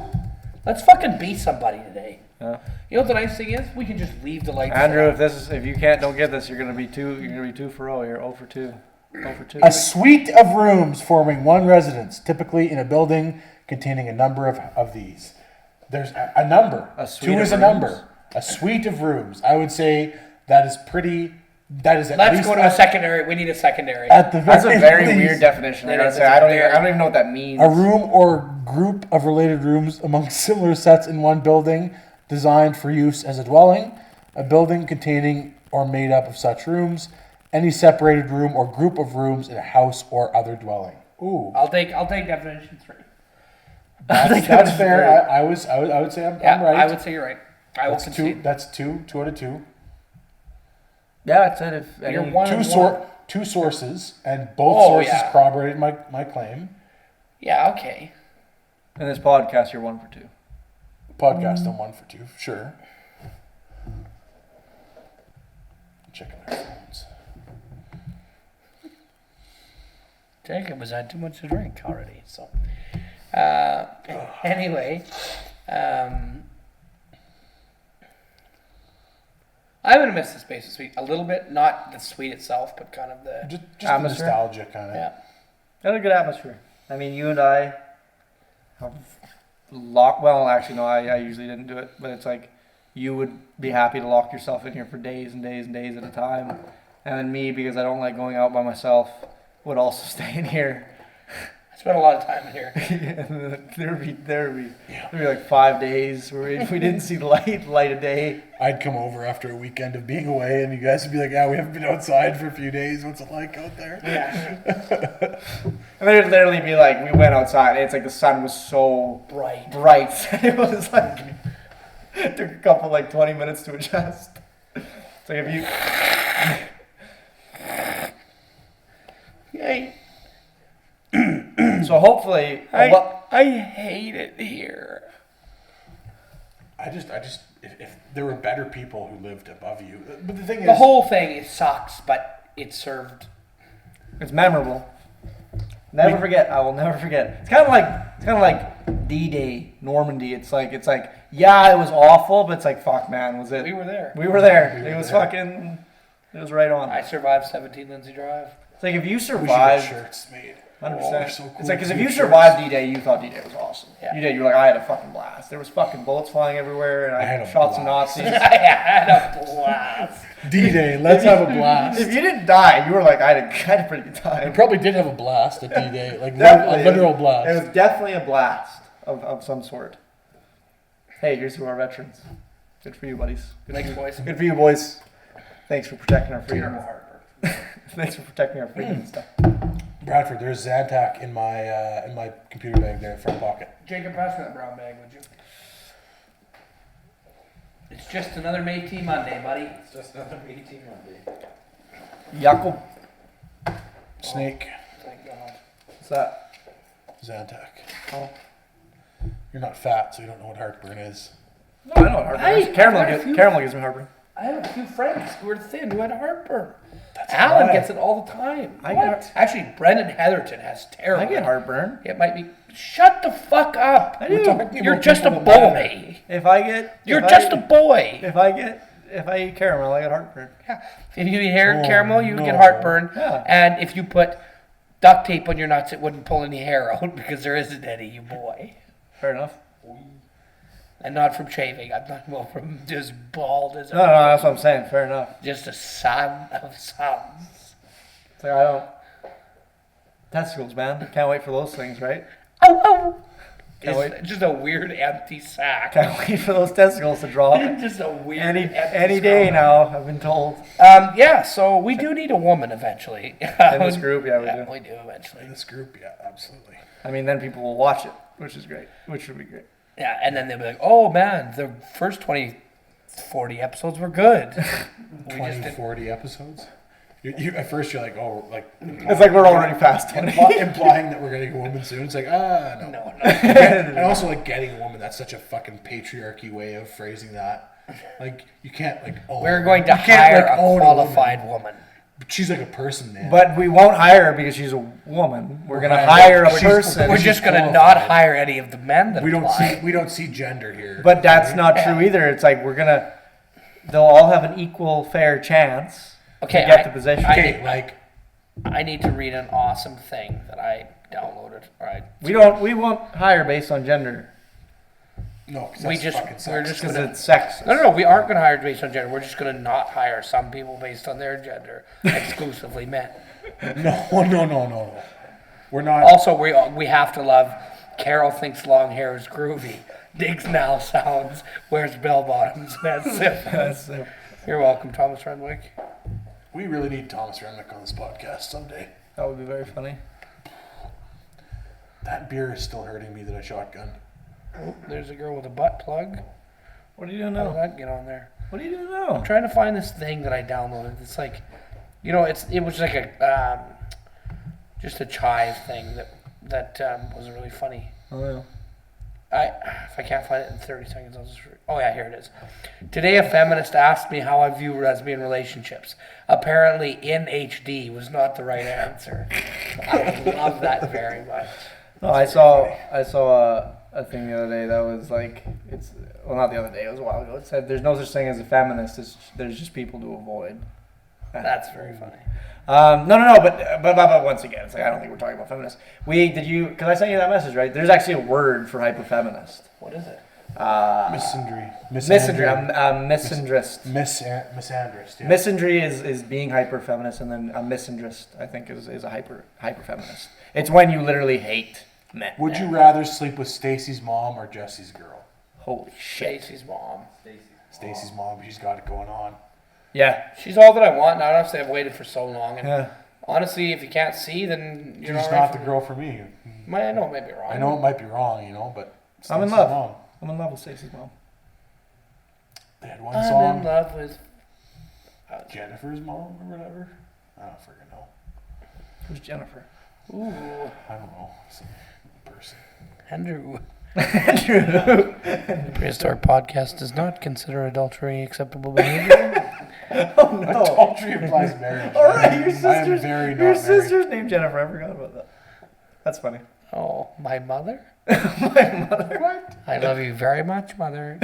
Let's fucking be somebody today. Yeah. You know what the nice thing is? We can just leave the lights. Andrew, on. if you don't get this, you're gonna be 2 for 0. You're 0 for 2. 0 for 2. A suite of rooms forming one residence, typically in a building containing a number of these. There's a number. A suite 2 of is a rooms? number. A suite of rooms. I would say that is pretty That is at Let's least go to a secondary. We need a secondary. at the That's a very least weird definition. I It gotta is, say, it's I don't very- even know what that means. a room or group of related rooms among similar sets in one building designed for use as a dwelling. A building containing or made up of such rooms. Any separated room or group of rooms in a house or other dwelling. Ooh, I'll take definition 3. that's fair. I would say I'm Yeah, right. I would say you're right. I will That's concede. two. That's two. 2 out of 2. Yeah, that's it. If You're any, one and one. Two sources, and both Oh, sources yeah. corroborated my claim. Yeah, okay. in this podcast, you're 1 for 2. Podcast on 1 for 2, sure. Checking our phones. Jacob has had too much to drink already. So, anyway, I'm gonna miss the Space and Suite a little bit. Not the suite itself, but kind of the Just the Atmosphere? nostalgia kind of. yeah. Had a good atmosphere. I mean, you and I have locked. Well, actually, no, I usually didn't do it, but it's like you would be happy to lock yourself in here for days and days and days at a time, and then me, because I don't like going out by myself, would also stay in here. I spent a lot of time in here. And there'd be like 5 days where if we didn't see the light of day. I'd come over after a weekend of being away, and you guys would be like, "Yeah, we haven't been outside for a few days. What's it like out there?" Yeah. And there'd literally be like, we went outside, and it's like the sun was so Bright. It was like, it took a couple, like 20 minutes to adjust. It's like if you, so hopefully, I hate it here. I just, if there were better people who lived above you, but the thing The is, whole thing it sucks, but it served. it's memorable. Never forget. I will never forget. It's kind of like D-Day, Normandy. It's like, yeah, it was awful, but it's like, fuck, man, was it? We were there. We were there. We were It was there. fucking. It was right on. I survived 17 Lindsay Drive. It's like if you we should get survived. shirts made. 100%. Oh, they're so cool. It's like, because if Cute you shirts. survived D-Day, you thought D-Day was awesome. Yeah. You did. You were like, I had a fucking blast. There was fucking bullets flying everywhere, and I had I a shot some blast. Nazis. I had a blast. D-Day, let's have a blast. If you didn't die, you were like, I had a pretty good I time. probably did have a blast at D-Day, like Definitely. a literal It blast. was definitely a blast of some sort. Hey, here's to our veterans. Good for you, buddies. Thanks, boys. Good for you, boys. Thanks for protecting our freedom. Terrible heartburn. Thanks for protecting our freedom and stuff. Bradford, there's Zantac in my computer bag there, front pocket. Jacob, pass me that brown bag, would you? It's just another Métis Monday, buddy. It's just another meeting Monday. Yuckle. Snake, Thank God. What's that? Zantac. Oh. You're not fat, so you don't know what heartburn is. No, I know what heartburn is. Hey, Caramel, I've got a few- caramel gives me heartburn. I have a few friends who are thin who had heartburn. That's Alan why. gets it all the time. I What? get- Actually, Brendan Heatherton has terrible. I get heartburn. It might be. Shut the fuck up. I We're do. talking You're about just a people that matter. boy. If I get, You're if just I, a boy. If I eat caramel, I get heartburn. Yeah. If you eat hair Oh, caramel, you would get no. heartburn. Yeah. And if you put duct tape on your nuts, it wouldn't pull any hair out because there isn't any, you boy. Fair enough. And not from shaving. I'm talking about from just bald as a No, that's what I'm saying. Fair enough. just a son of sons. It's like I don't. Testicles, man. Can't wait for those things, right? Oh, oh. Can't It's wait. just a weird empty sack. Can't wait for those testicles to drop. Just a weird Any empty day scrotum. now, I've been told. Yeah, so we do need a woman eventually. In this group, yeah, we do. We do eventually. In this group, yeah, absolutely. I mean, then people will watch it, which is great. Which would be great. Yeah, and then they'll be like, oh man, the first 40 episodes were good. We 20, just didn't- 40 episodes. You at first you're like, oh, like It's like we're already past 20. implying that we're getting a woman soon. It's like, no. No. And also like getting a woman. That's such a fucking patriarchy way of phrasing that. Like you can't like. Oh, We're going to you can't, hire like, a own qualified woman. But she's like a person, man. But we won't hire her because she's a woman. We're gonna Right. hire a She's- person. We're she's just going to qualified. not hire any of the men that we don't apply. see gender here. But that's not true either. It's like they'll all have an equal, fair chance Okay, to get the position. okay, like I need to read an awesome thing that I downloaded. All right. We won't hire based on gender. No, 'cause we're that's fucking just Because gonna. it's sexist. No, we aren't gonna hire based on gender. We're just gonna not hire some people based on their gender, exclusively men. No. We're not. Also, we have to love. Carol thinks long hair is groovy. Diggs now sounds. Wears bell bottoms. That's it. You're welcome, Thomas Renwick. We really need Thomas Renwick on this podcast someday. That would be very funny. That beer is still hurting me that I shotgunned. Oh, there's a girl with a butt plug. What are you doing How did now? that get on there? What are you doing now? I'm trying to find this thing that I downloaded. It's like, it was like a just a chive thing that was really funny. Oh, yeah. If I can't find it in 30 seconds, I'll just. Oh yeah, here it is. Today, a feminist asked me how I view lesbian relationships. Apparently, in HD was not the right answer. I love that very much. No, I saw a thing the other day that was like, not the other day, it was a while ago. It said there's no such thing as a feminist. There's just people to avoid. That's very funny. No, but once again, it's like I don't think we're talking about feminists. Because I sent you that message, right? There's actually a word for hyperfeminist. What is it? Misandry. Misandry. I'm misandrist. Misandrist. Yeah. Misandry is being hyper-feminist, and then a misandrist, I think, is a hyper-feminist. It's when you literally hate men. Would you rather sleep with Stacy's mom or Jesse's girl? Holy shit. Stacy's mom. Stacy's mom. She's got it going on. Yeah. She's all that I want. Now, honestly, I've waited for so long. And Yeah. honestly, if you can't see, then you're She's not not the girl for me. I know it might be wrong. I know it might be wrong, but I'm in Stacy's love. mom. I'm in love with Stacey's mom. They had one I'm song. in love with Jennifer's mom or whatever. I don't freaking know. Who's Jennifer? Ooh, I don't know. Some person. Andrew. Andrew. Prehistoric Podcast does not consider adultery acceptable behavior. Oh no. Adultery implies marriage. All right, I am very not your married. sister's named Jennifer. I forgot about that. That's funny. Oh, my mother? My mother. What? I love you very much, mother.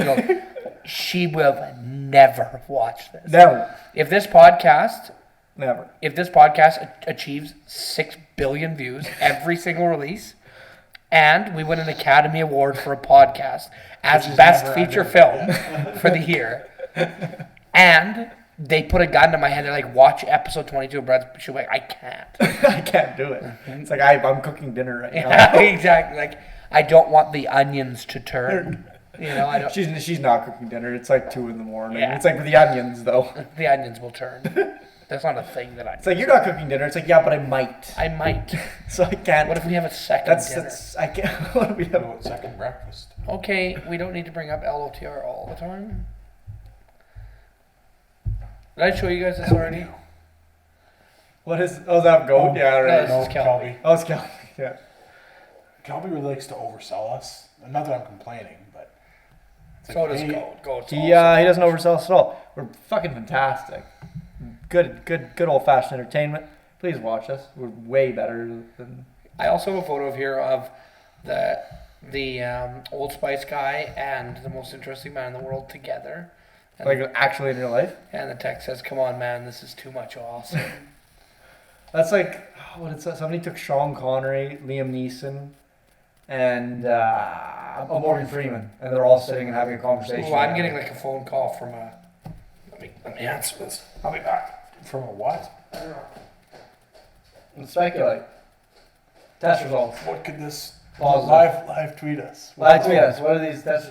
She will never watch this. Never. If this podcast achieves 6 billion views every single release, and we win an Academy Award for a podcast as best feature film for the year, and they put a gun to my head, they're like, watch episode 22 of Brad's, she'll be like, I can't. I can't do it. It's like I'm cooking dinner right now. Yeah, exactly. Like, I don't want the onions to turn. I don't. She's not cooking dinner. It's like 2 a.m. Yeah. It's like with the onions though. The onions will turn. That's not a thing that I. It's like you're not cooking dinner. It's like yeah, but I might. I might. So I can't. What if we have a second dinner? That's I can't. What if we have? No, second breakfast. Okay, we don't need to bring up LOTR all the time. Did I show you guys this already? What is? Oh, is that goat? Yeah, No, right. this is Kelby. Oh, it's Kelby. Yeah. Kelby really likes to oversell us. Not that I'm complaining, but it's So like, does hey, Goat. Goat's He doesn't oversell us at all. We're fucking fantastic. Good old fashioned entertainment. Please watch us. We're way better than. I also have a photo here of the Old Spice guy and the most interesting man in the world together. And, Like actually in real life. and the text says, "Come on, man, this is too much awesome." That's like what it's somebody took Sean Connery, Liam Neeson, and Morgan Freeman, and they're all sitting and having a conversation. Ooh, I'm getting like a phone call from a. Let me answer this. I'll be back. From a what? Let's speculate. Test results. What could this Positive. live tweet us? Live tweet us. What are these test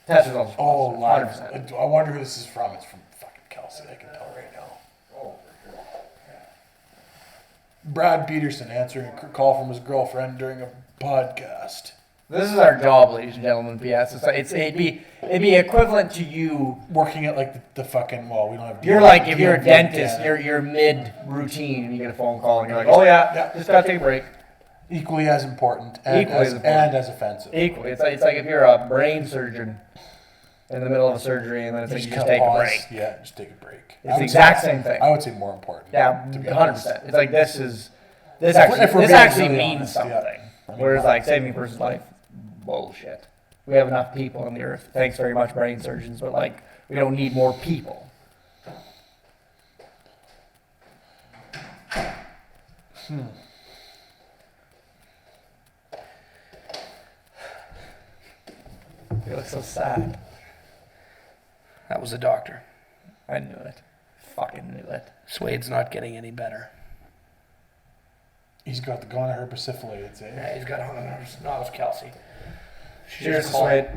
results? Oh, live. 100%. I wonder who this is from. It's from fucking Kelsey. I can tell right now. Oh, for sure. Brad Peterson answering a call from his girlfriend during a podcast. This is our job, ladies and gentlemen. P.S. It'd be equivalent to you. Working at like the fucking we don't have. You're like if you're a we don't have dentist, dentist. you're mid routine and you get a phone call and you're like, oh yeah, just gotta take a break. Equally as important and Equally as as important. and as offensive. Equally, it's like if you're a brain surgeon in the middle of a surgery and then it's like you just kinda take a pause. break. Yeah, just take a break. It's the exact same thing. I would say more important. Yeah, to be honest. 100%. It's like this If we're being actually really means honest, something. yeah. I mean, Whereas like saving a person's life, bullshit. We have enough people on the earth. Thanks very much, brain surgeons, but like we don't need more people. You look so sad. That was the doctor. I knew it. Fucking knew it. Suede's not getting any better. He's got the gonorrhea herpesiphalates, eh? Yeah, he's got hungover. No, it was Kelsey. Cheers to Suede.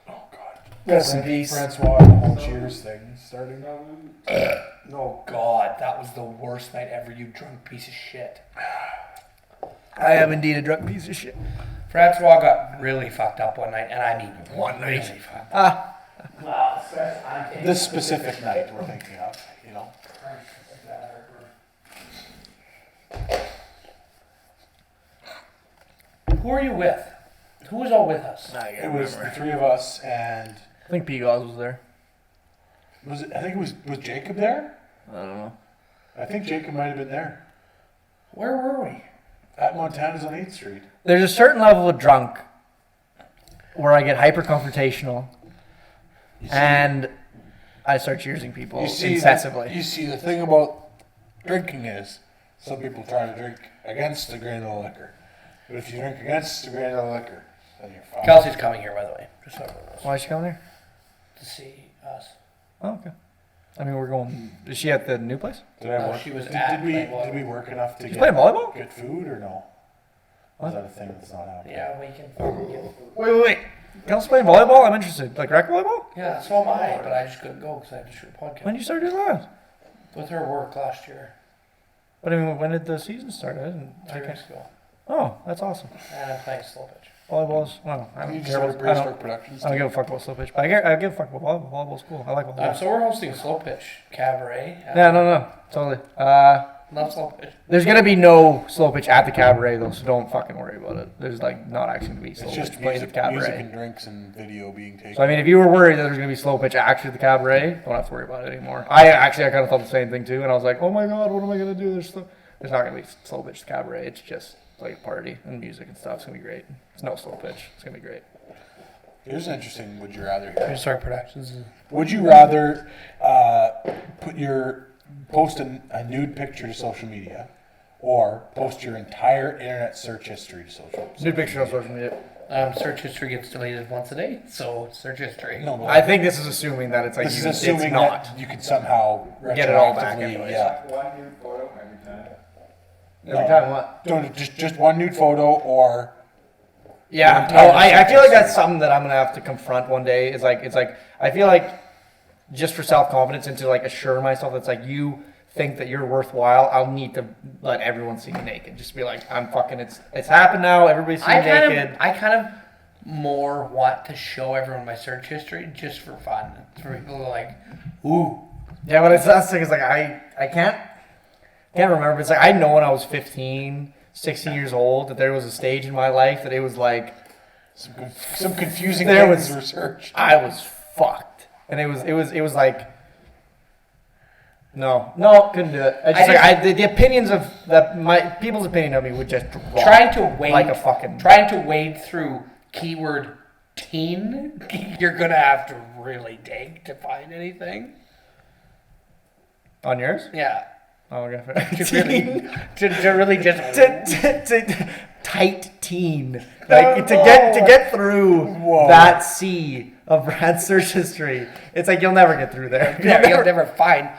Oh, God. Rest in peace. Francois, the whole cheers thing starting. Oh, God. That was the worst night ever, you drunk piece of shit. I am indeed a drunk piece of shit. Francois got really fucked up one night, and I mean one night. Really fucked up. Well, This specific night we're thinking of, you know. Who are you with? Who was all with us? It was the three of us, and I think P-Gauze was there. was Jacob there? I don't know. I think Jacob might have been there. Where were we? At Montana's on 8th Street. There's a certain level of drunk where I get hyper confrontational and I start cheersing people incessantly. You see, the thing about drinking is some people try to drink against the grain of liquor. But if you drink against the grain of liquor, then you're fine. Kelsey's coming here, by the way. Just so everyone knows. Why is she coming here? To see us. Oh, okay. I mean, we're going. Is she at the new place? Did I No, work? she was did, at did we playing volleyball. did we work enough to She's playing volleyball? get food or no? What? Is that a thing that's not happening? Yeah, we can fucking get food. Wait. Kelsey's playing volleyball? I'm interested. Like rec volleyball? Yeah, so am I, but I just couldn't go because I had to shoot a podcast. When did you start doing that? With her work last year. But I mean, when did the season start? I 2 weeks ago. Oh, that's awesome. And I'm playing slow pitch. Volleyball's, well, I You don't just care started about, Prehistoric Productions. I don't give a fuck about slow pitch, but I give a fuck about volleyball. Volleyball's cool. I like volleyball. So we're hosting a slow pitch cabaret. Yeah, no, totally. Not slow pitch. There's gonna be no slow pitch at the cabaret though, so don't fucking worry about it. There's like not actually gonna be slow It's pitch just playing at the music cabaret. and drinks and video being taken. So I mean, if you were worried that there's gonna be slow pitch actually at the cabaret, don't have to worry about it anymore. I kind of thought the same thing too, and I was like, oh my god, what am I gonna do? There's not gonna be slow pitch at the cabaret. It's just like a party and music and stuff. It's gonna be great. It's no slow pitch. It's gonna be great. Here's an interesting would you rather here. Prehistoric Productions. Would you rather post a nude picture to social media or post your entire internet search history to social New picture on social media. Search history gets deleted once a day, so search history. No, but I think this is assuming that it's like this is you, assuming it's not. that you can somehow Get it all back retroactively, anyways. yeah. One new photo every time. Every time what? Don't just one nude photo or Yeah, entire I feel like search that's something that I'm gonna have to confront one day. It's like I feel like just for self confidence and to like assure myself that's like you think that you're worthwhile, I'll need to let everyone see me naked. Just be like, I'm fucking. It's happened now. Everybody's see me naked. I kind of more want to show everyone my search history just for fun. For people to like, ooh. Yeah, but that's the thing. It's like I can't remember. But it's like I know when I was 15, 16 years old that there was a stage in my life that it was like some confusing There things was- were searched. I was fucked, and it was like. No, couldn't do it. The opinions of people's opinion of me would just drop Trying to wade like a fucking. Trying to wade through keyword teen, you're gonna have to really dig to find anything. On yours? Yeah. Oh, okay. To really just Tight teen. Like to get through that sea of Brad's search history. It's like you'll never get through there. you'll never find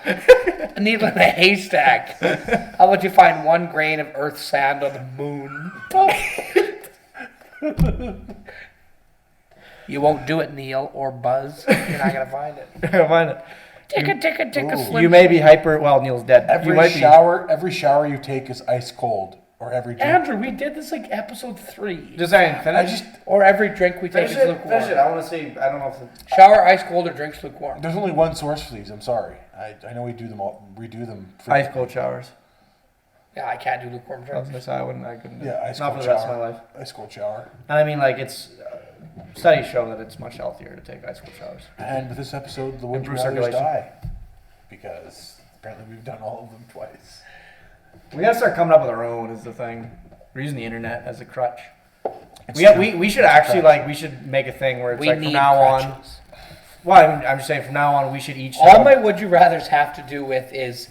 a needle in a haystack. How about you find one grain of earth sand on the moon? You won't do it, Neil or Buzz. You're not gonna find it. You're gonna find it. Ticka, slim. You may be hyper. Well, Neil's dead. You Every might shower you take is ice cold, or every drink. Andrew, we did this like episode 3. be. Just saying. Finish. Or every drink we take is lukewarm. Finish it. I want to see. I don't know if. Shower ice cold or drinks lukewarm. There's only one source for these. I'm sorry. I know we do them all. We do them. Ice cold showers. Yeah, I can't do lukewarm I was drinks. gonna say I wouldn't. I couldn't. Yeah, ice Not cold for the rest shower. of my life. Ice cold shower. And I mean, like it's studies show that it's much healthier to take ice cold showers. And with this episode, the would you Improve rather's circulation. die because apparently we've done all of them twice. We gotta start coming up with our own. Is the thing. We're using the internet as a crutch. It's We should actually like we should make a thing where it's We like need from now on. crutches. Well, I'm just saying from now on we should each. All my would you rathers have to do with is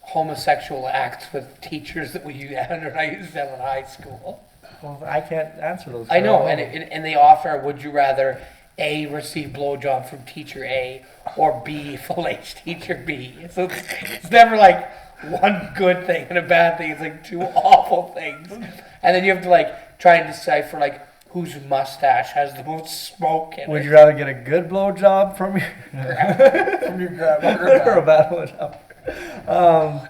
homosexual acts with teachers that Andrew and I used to have in high school. Well, I can't answer those. I know, and they offer a would you rather A, receive blowjob from teacher A, or B, fillets teacher B. So it's never like one good thing and a bad thing. It's like two awful things. And then you have to like try and decipher like whose mustache has the most smoke in Would it. you rather get a good blowjob from your From your grandma. or a bad blowjob?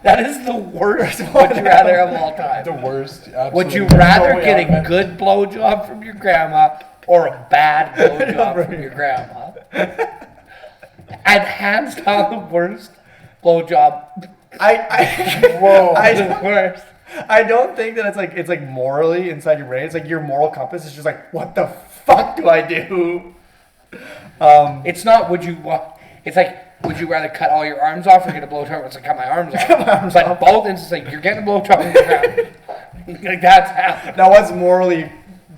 That is the worst would you rather of all time. The worst. Would you absolutely. rather No way get out of a it. good blowjob from your grandma or a bad blowjob from your grandma? And hands down the worst blowjob. Whoa. The worst. I don't think that it's like morally inside your brain. It's like your moral compass is just like, what the fuck do I do? It's not it's like, would you rather cut all your arms off or get a blowjob? It's like, cut my arms off. But both instances, like, you're getting a blowjob from your grandma. Like, that's how. Now what's morally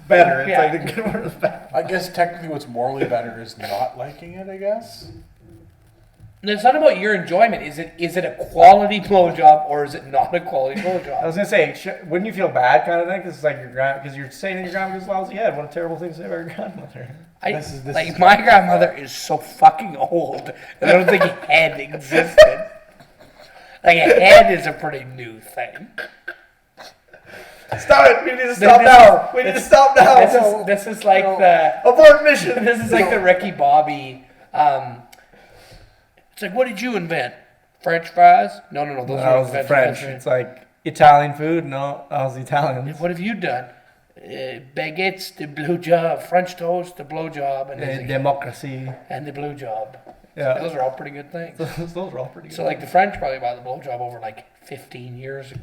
better? It's Yeah. like the good one or the bad. I guess technically what's morally better is not liking it, I guess. And it's not about your enjoyment. Is it a quality blowjob or is it not a quality I blowjob? was gonna say, wouldn't you feel bad kind of thing? Because it's like because you're saying that your grandmother's lousy head. What a terrible thing to say about your grandmother. This is My grandmother is so fucking old, and I don't think a head existed. Like, a head is a pretty new thing. Stop it! We need to stop now. We need to stop now. This is like the Abort mission. this is like the Ricky Bobby. It's like, what did you invent? French fries? No, those That are was the French. It's like Italian food. No, that was the Italians. What have you done? Baguettes, the blue job. French toast, the blow job, and it's like, Democracy. and the blue job. Yeah. Those are all pretty good things. Those are all pretty good. So like the French probably bought the blow job over like 15 years ago.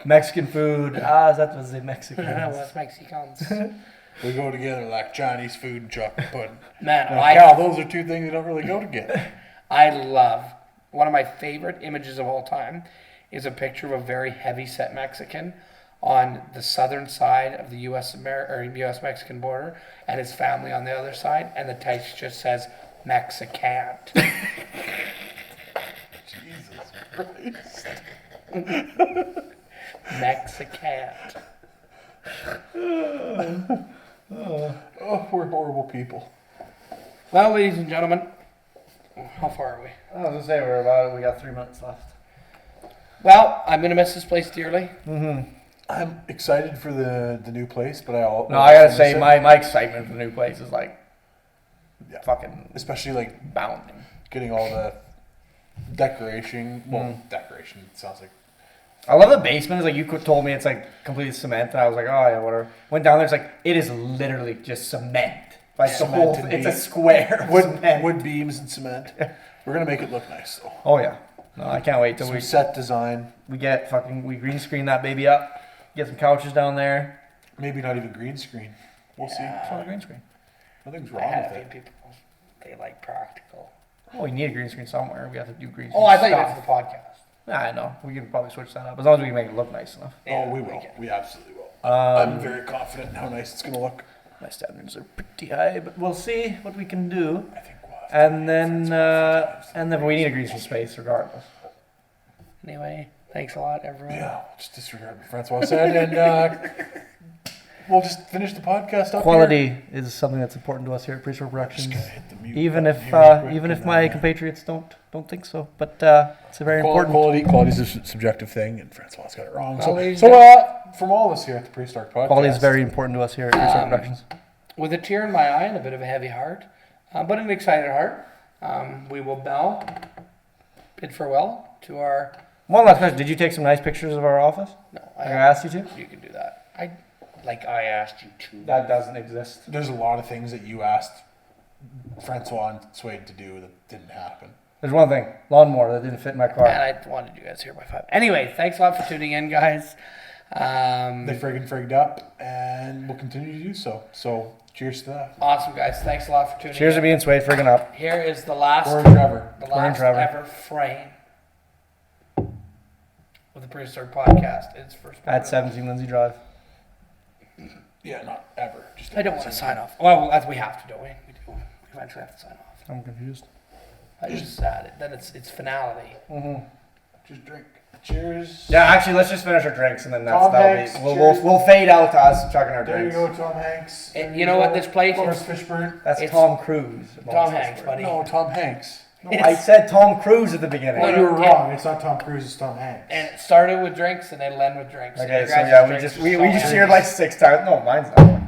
Mexican food. That was the Well, Mexicans. that's Mexicans. We go together like Chinese food and chocolate pudding. Man, Cal, those are two things that don't really go together. I love, one of my favorite images of all time is a picture of a very heavy-set Mexican on the southern side of the U.S.-Mexican border, and his family on the other side, and the text just says, Mexicant. Jesus Christ. Mexicant. Oh, we're horrible people. Well, ladies and gentlemen, how far are we? I was gonna say we got 3 minutes left. Well, I'm going to miss this place dearly. I'm excited for the new place, but I gotta say my excitement for the new place is like fucking especially like bounding. getting all the decoration. Well, decoration sounds like I love the basement. It's like you told me it's like completely cement, and I was like, oh yeah, whatever. Went down there, it's like it is literally just cement. Like the Cement whole, and it's a beams. square. Of cement. wood beams and cement. We're gonna make it look nice though. Oh yeah. No, I can't wait till Some we set design. we green screen that baby up. Get some couches down there. Maybe not even green screen. We'll see. It's not a green screen. Nothing's I wrong had a with few it. people, they like practical. Oh, we need a green screen somewhere. We have to do green screen. Oh, I thought you meant stuff. for the podcast. Nah, I know. We can probably switch that up as long as we can make it look nice enough. Oh, we we will. can. We absolutely will. I'm very confident in how nice it's gonna look. My standards are pretty high, but we'll see what we can do. I think we'll have to And then we need a green screen space regardless. Anyway, thanks a lot, everyone. Yeah, we'll just disregard what Francois said, and we'll just finish the podcast up Quality here. is something that's important to us here at Prehistoric Just Productions. gonna hit the mute Even button if here real quick even if and my then, compatriots don't think so, but it's a very important. Quality is a subjective thing, and Francois got it wrong. Quality is From all of us here at the Prehistoric Podcast, Quality is very important to us here at Prehistoric Productions. With a tear in my eye and a bit of a heavy heart, but an excited heart, we will now bid farewell to our... One last question: did you take some nice pictures of our office? No, Like I asked you to. You can do that. I asked you to. That doesn't exist. There's a lot of things that you asked Francois and Swade to do that didn't happen. There's one thing: lawnmower that didn't fit in my car. And I wanted you guys here by 5. Anyway, thanks a lot for tuning in, guys. They frigged up, and will continue to do so. So, cheers to that. Awesome, guys. Thanks a lot for tuning Cheers to in. being Swade friggin' up. Here is the last, Or Trevor. Trevor. ever frame of the Prehistoric Podcast. It's first. At 17 Lindsay Drive. Yeah, not ever. Just I don't want to sign off. Well, we have to, don't we? We do. We eventually have to sign off. I'm confused. I just sad. Then it's finality. Just drink. Cheers. Yeah, actually, let's just finish our drinks and then Tom Hanks, we'll fade out to us chugging our There drinks. you go, Tom Hanks. And you know what this place Lawrence is? Fishburne. That's It's Tom Cruise. Tom Hanks, buddy. No, Tom Hanks. No, I said Tom Cruise at the beginning. no, No, you were okay. wrong. It's not Tom Cruise. It's Tom Hanks. And it started with drinks and it'll end with drinks. And Okay, your so guys' yeah, we drinks just are we so just nice. cheered like 6 times. No, mine's not.